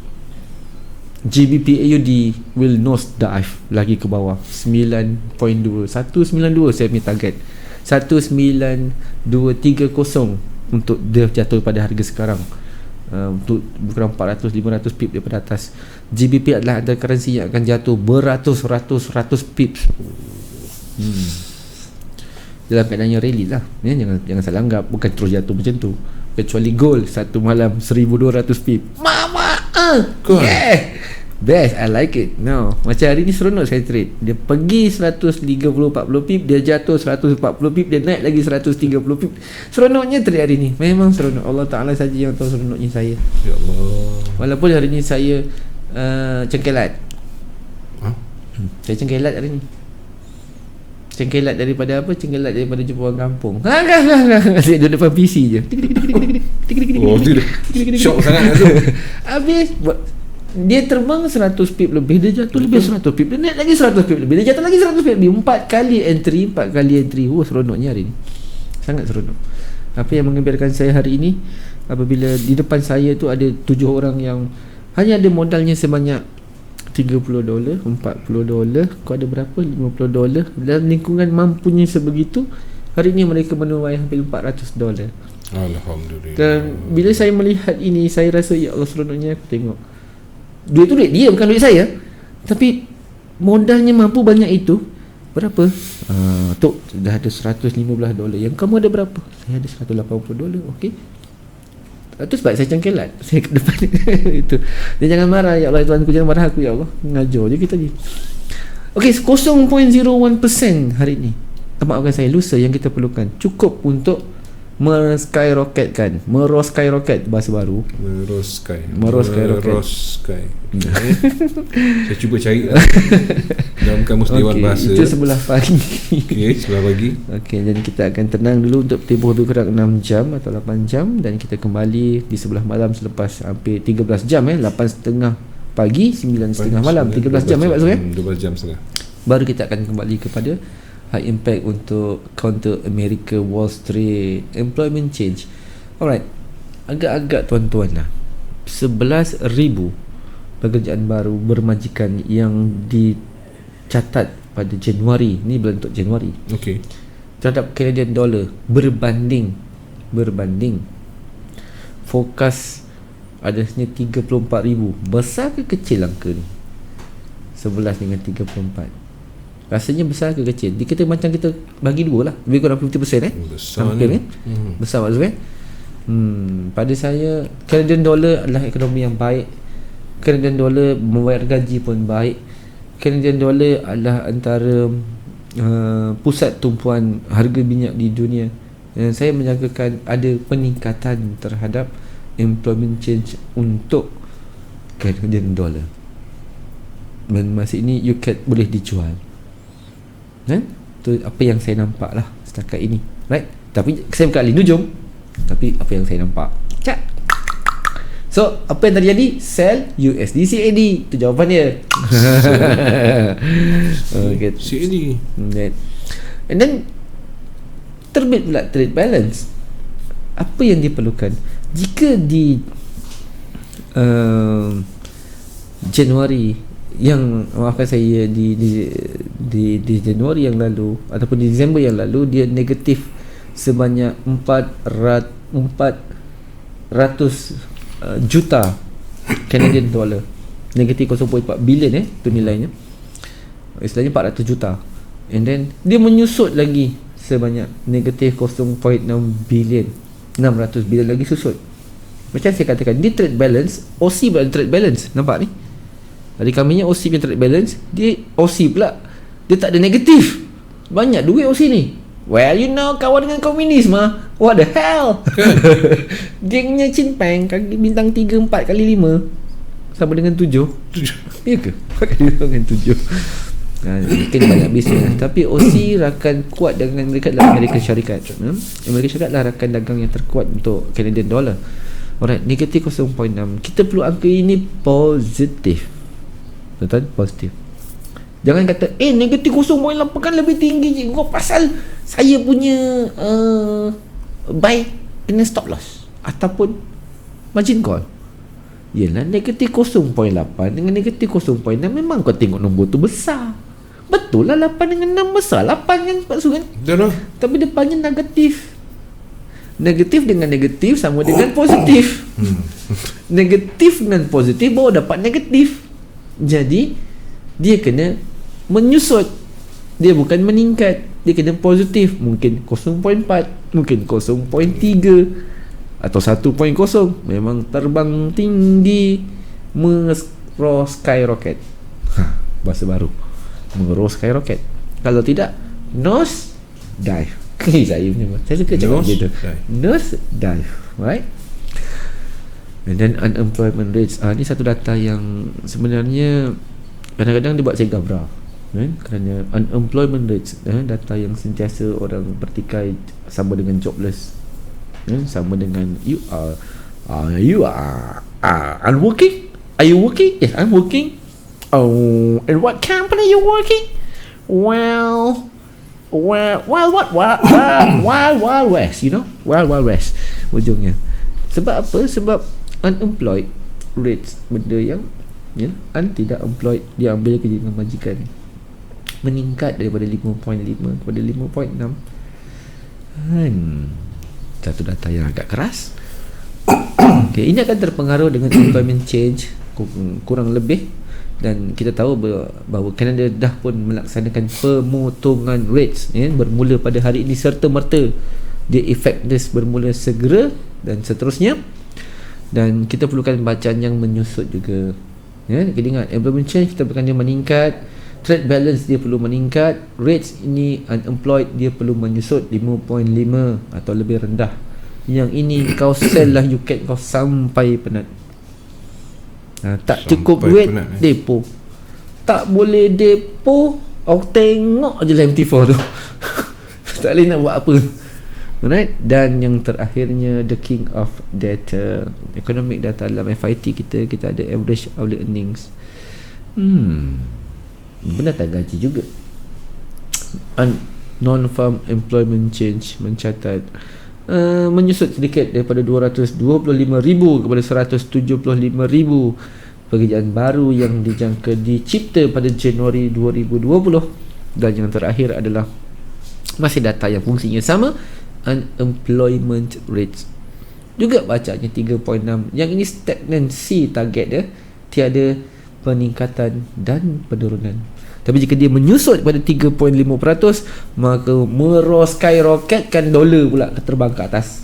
GBP AUD will nose dive lagi ke bawah 9.2. 192 saya punya target. 19230 untuk dia jatuh pada harga sekarang. Untuk kurang 400-500 pip daripada atas. GBP adalah antara currency yang akan jatuh beratus-ratus pips dalam keadaan yang rally lah ya, jangan salah anggap, bukan terus jatuh macam tu. Kecuali gold satu malam 1200 pip, mama Cool. Yeah. Best, I like it. No, macam hari ni seronok saya trade. Dia pergi 130-40 pip, dia jatuh 140 pip, dia naik lagi 130 pip. Seronoknya trade hari ni. Memang seronok. Allah Ta'ala saja yang tahu seronoknya saya. Ya Allah. Walaupun hari ni saya cengkelat. Saya cengkelat hari ni. Cengkelat daripada apa? Cengkelat daripada jumpa orang kampung. Saya duduk depan PC je. Oh, shock sangat tu. Habis dia terbang 100 pip lebih, dia jatuh lebih 100 pip, dia naik lagi 100 pip lebih, dia jatuh lagi 100 pip lebih. 4 kali entry. Oh, seronoknya hari ni. Sangat seronok. Apa yang menggembirakan saya hari ini, apabila di depan saya tu ada 7 orang yang hanya ada modalnya sebanyak $30, $40. Kau ada berapa? $50. Dalam lingkungan mampunya sebegitu, hari ini mereka menuai hampir $400. Alhamdulillah. Dan bila saya melihat ini, saya rasa ya Allah, seronoknya aku tengok duit tu duit dia, bukan duit saya. Tapi modalnya mampu banyak itu. Berapa? Tok, dah ada $115. Yang kamu ada berapa? Saya ada $180. Okey. Itu sebab saya cengkelat. Saya ke depan itu. Dia jangan marah, ya Allah Tuhanku, jangan marah aku ya Allah. Ngajar je kita ni. Okey, 0.01% hari ni. Maafkan saya, lusa yang kita perlukan cukup untuk meroskai roket bahasa baru. Meroskai. Saya cuba cari dalam kamus Dewan Bahasa. Itu sebelah pagi. Sebelah pagi. Okey, jadi kita akan tenang dulu untuk tempoh lebih kurang 6 jam atau 8 jam, dan kita kembali di sebelah malam selepas hampir 13 jam 8.30 pagi, 9.30 malam, 13 jam Pak Zul 12 jam setengah. Baru kita akan kembali kepada high impact untuk counter America Wall Street employment change. Alright, agak-agak tuan-tuan lah, 11,000 pekerjaan baru bermajikan yang dicatat pada Januari ni, bulan untuk Januari. Okey. Terhadap Canadian dollar berbanding fokus adanya 34,000. Besar ke kecil angka ni? 11 dengan 34. Rasanya besar ke kecil? Kita macam kita bagi dua lah, lebih kurang 50%. Besar hampir ni. Besar maksudnya. Pada saya Canadian dollar adalah ekonomi yang baik. Canadian dollar membayar gaji pun baik. Canadian dollar adalah antara pusat tumpuan harga minyak di dunia. Dan saya menyangkakan ada peningkatan terhadap employment change untuk Canadian dollar. Dan masa ini UCAD boleh dijual. Itu apa yang saya nampak lah setakat ini. Right? Tapi saya bukan ahli nujum, tapi apa yang saya nampak. So, apa yang terjadi? Sell USD CAD. Itu jawapan dia. Okay. CAD. And then terbit pula trade balance. Apa yang diperlukan? Jika di Januari yang, maafkan saya, di Januari yang lalu ataupun di Disember yang lalu, dia negatif sebanyak 400 juta Canadian dollar. Negatif 0.4 bilion itu nilainya. Istilahnya 400 juta. And then dia menyusut lagi sebanyak negatif 0.6 bilion. 600 bilion lagi susut. Macam saya katakan, di trade balance, OC pula trade balance. Nampak ni? Dari kaminya OC punya trade balance, dia OC pula dia tak ada negatif. Banyak duit OC ni. Well, you know, kawan dengan komunis mah. What the hell? Dia punya cinpeng bintang 3, 4 kali 5 sama dengan 7. Ya ke? 4 kali 5 dengan 7. Mungkin banyak bisnes. Tapi OC rakan kuat dengan mereka adalah Amerika Syarikat. Amerika Syarikat adalah rakan dagang yang terkuat untuk Canadian dollar. Alright, negatif 0.6. Kita perlu angka ini positif. Betul? Positif. Jangan kata negatif 0.8 kan lebih tinggi je. Kau pasal saya punya buy kena stop loss ataupun margin call. Yelah, negatif 0.8 dengan negatif 0.6 memang kau tengok nombor tu besar. Betul lah, 8 dengan 6 besar. 8 kan Pak Su kan? Betul lah. Tapi depannya negatif. Negatif dengan negatif sama dengan positif. Negatif dengan positif baru dapat negatif. Jadi dia kena menyusut. Dia bukan meningkat. Dia kena positif. Mungkin 0.4, mungkin 0.3 atau 1.0. Memang terbang tinggi. skyrocket. Bahasa baru, skyrocket. Kalau tidak, nose dive. Saya suka cakap macam tu, nose dive, right? And then unemployment rates, ni satu data yang sebenarnya kadang-kadang dia buat saya gabra, kan? Kerana unemployment rates, data yang sentiasa orang pertikai sama dengan jobless, sama dengan you are unworking. Are you working? Yes, I'm working. Oh, and what company you working? Well, what Wild West, you know, Wild West ujungnya. Sebab apa? Sebab unemployed rates, benda yang tidak employed, dia ambil kerja dengan majikan, meningkat daripada 5.5 kepada 5.6. Satu data yang agak keras. Okay, ini akan terpengaruh dengan employment change kurang lebih, dan kita tahu bahawa Kanada dah pun melaksanakan pemotongan rates, bermula pada hari ini serta-merta. Dia effectless bermula segera dan seterusnya. Dan kita perlukan bacaan yang menyusut juga. Kita ingat employment change, kita perlukan dia meningkat, trade balance dia perlu meningkat, rates ini unemployed dia perlu menyusut 5.5 atau lebih rendah. Yang ini kau sell lah, you can, kau sampai penat. Tak cukup duit, depo. Tak boleh depo, tengok je lah MT4 tu. Tak boleh nak buat apa. Alright. Dan yang terakhirnya, the king of data, economic data dalam FIT kita ada average hourly earnings. Benar tak gaji juga. Non-farm employment change mencatat menyusut sedikit daripada 225,000 kepada 175,000 pekerjaan baru yang dicipta pada Januari 2020. Dan yang terakhir adalah masih data yang fungsinya sama, unemployment rates, juga bacanya 3.6. Yang ini stagnancy target dia, tiada peningkatan dan penurunan. Tapi jika dia menyusut pada 3.5%, maka skyrocketkan dolar pula terbang ke atas.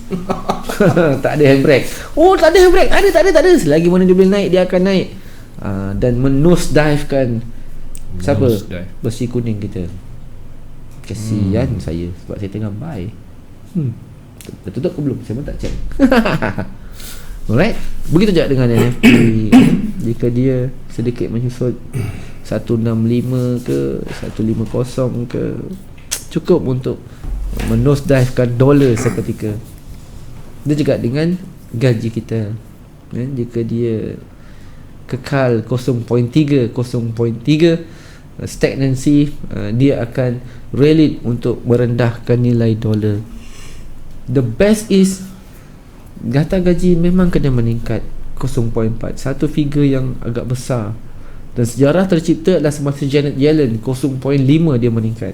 Tak ada handbrake. Tak ada handbrake. Tak ada. Selagi mana dia boleh naik, dia akan naik. Dan menose dive kan siapa? Besi kuning kita. Kesian saya sebab saya tengah buy. Dah tutup ke belum? Saya pun tak check. Alright. Begitu juga dengan NFT. Jika dia sedikit menyusut 165 ke 150 ke, cukup untuk menose divekan dolar seketika. Dia juga dengan gaji kita, jika dia kekal 0.3 stagnancy, dia akan rally untuk merendahkan nilai dolar. The best is data gaji memang kena meningkat 0.4, satu figure yang agak besar. Dan sejarah tercipta adalah semasa Janet Yellen, 0.5 dia meningkat.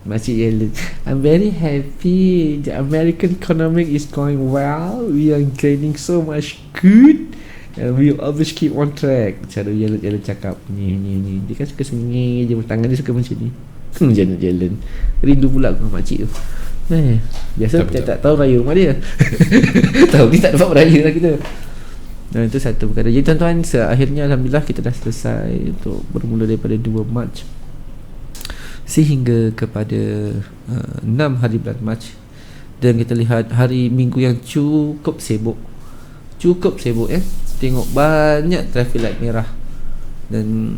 Masih Yellen, I'm very happy, the American economic is going well, we are gaining so much good, and we always keep on track. Cara Yellen cakap ni dia kan suka sengih je, tangan dia suka macam ni. Janet Yellen, rindu pula dengan makcik tu. Biasa kita tak tahu raya rumah dia. Tahu dia tak dapat beraya lah kita. Dan itu satu perkara. Jadi tuan-tuan, akhirnya alhamdulillah kita dah selesai untuk bermula daripada 2 Mac sehingga kepada 6 hari bulan Mac. Dan kita lihat hari Minggu yang cukup sibuk tengok banyak traffic light merah. Dan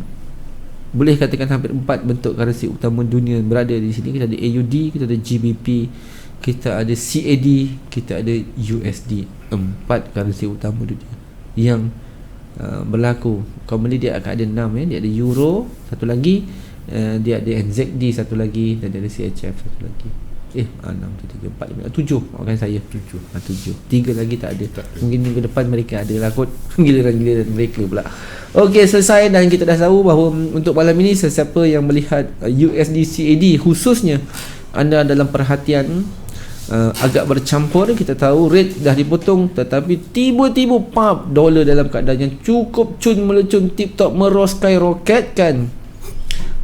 boleh katakan hampir 4 bentuk currency utama dunia berada di sini. Kita ada AUD, kita ada GBP, kita ada CAD, kita ada USD. 4 currency utama dunia yang berlaku. Commonly dia akan ada 6 Dia ada Euro satu lagi, dia ada NZD satu lagi, dan dia ada CHF satu lagi. 6, 3, 4, 5, 7 kan saya 7. 3 lagi tak ada. Mungkin minggu depan mereka ada lah kot. Giliran mereka pula. Okey, selesai. Dan kita dah tahu bahawa untuk malam ini, sesiapa yang melihat USD CAD khususnya, anda dalam perhatian agak bercampur. Kita tahu rate dah dipotong, tetapi tiba-tiba dolar dalam keadaan yang cukup melecun tip-top, skyrocket kan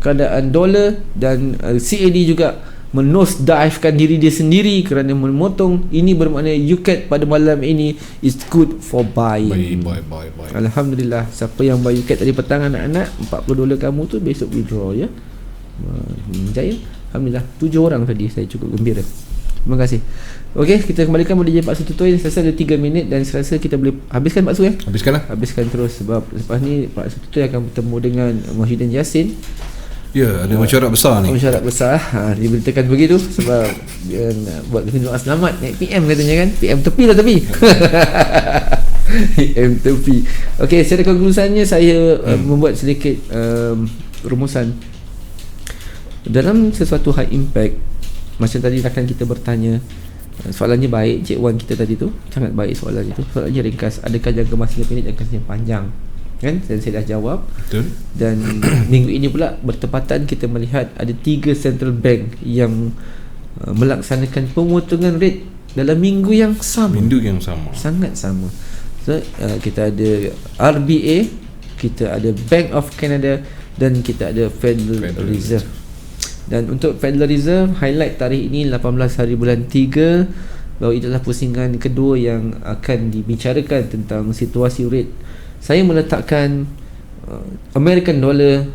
keadaan dolar. Dan CAD juga menosedivekan diri dia sendiri kerana memotong. Ini bermakna UCAT pada malam ini is good for buying. Bye. Alhamdulillah. Siapa yang buy UCAT tadi petang anak-anak, $40 kamu tu besok withdraw ya. Jaya. Alhamdulillah 7 orang tadi, saya cukup gembira. Terima kasih. Okey, kita kembalikan pada Pak Su Tutoy. Saya rasa ada 3 minit dan saya rasa kita boleh habiskan Pak Su ya. Habiskan terus sebab lepas ni Pak Su Tutoy akan bertemu dengan Muhyiddin Yassin. Ya, ada mesyuarat besar ni. Mesyuarat besar. Diberitakan begitu sebab dia nak buat doa selamat naik PM katanya kan. PM tepi lah tapi. PM tepi. Okey, secara konklusinya saya membuat sedikit rumusan. Dalam sesuatu high impact, macam tadi rakan kita bertanya, soalannya baik, Cik Wan kita tadi tu sangat baik soalan itu. Soalannya ringkas, adakah jangka masa pendek, jangka masa panjang, kan? Dan saya dah jawab. Betul. Dan minggu ini pula bertepatan kita melihat ada 3 central bank yang melaksanakan pemotongan rate dalam minggu yang sama. Sangat sama. So kita ada RBA, kita ada Bank of Canada dan kita ada Federal Reserve. Dan untuk Federal Reserve, highlight tarikh ini 18 hari bulan 3, bahawa ini adalah pusingan kedua yang akan dibicarakan tentang situasi rate. Saya meletakkan American dollar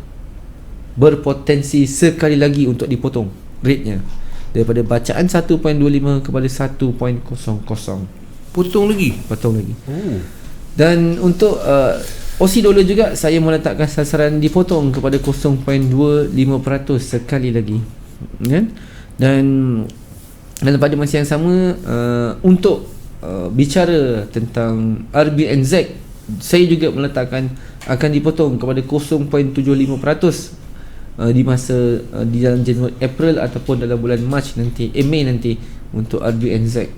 berpotensi sekali lagi untuk dipotong rate-nya daripada bacaan 1.25 kepada 1.00. Potong lagi. Dan untuk Aussie dollar juga saya meletakkan sasaran dipotong kepada 0.25% sekali lagi, kan? Dan pada masa yang sama untuk bicara tentang RBNZ, saya juga meletakkan akan dipotong kepada 0.75% di masa di dalam Januari, April ataupun dalam bulan Mac nanti, Mei nanti untuk RBNZ.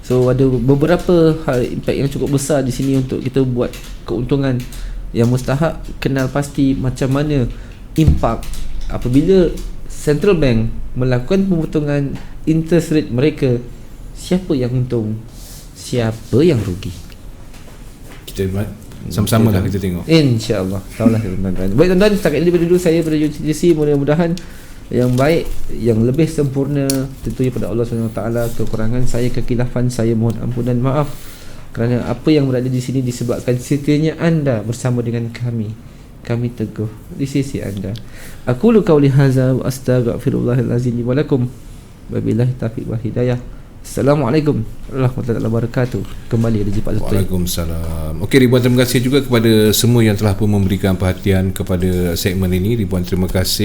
So ada beberapa hal impact yang cukup besar di sini untuk kita buat keuntungan yang mustahak. Kenal pasti macam mana impak apabila central bank melakukan pemotongan interest rate mereka. Siapa yang untung, siapa yang rugi, kita sama-sama lah kita tengok, InsyaAllah. Tahulah tuan-tuan. Baik tuan-tuan, setakat ini dulu saya pada UTC. Mudah-mudahan yang baik, yang lebih sempurna tentunya pada Allah SWT. Kekurangan saya, kekhilafan saya, mohon ampunan maaf, kerana apa yang berada di sini disebabkan sekiranya anda bersama dengan kami teguh di sisi anda. Aku lu qauli hadza wa astaghfirullahal azim wa lakum. Wabillahi taufiq wal hidayah. Assalamualaikum warahmatullahi wabarakatuh. Kembali di Pak Tutoy. Waalaikumsalam. Okey, ribuan terima kasih juga kepada semua yang telah pun memberikan perhatian kepada segmen ini. Ribuan terima kasih.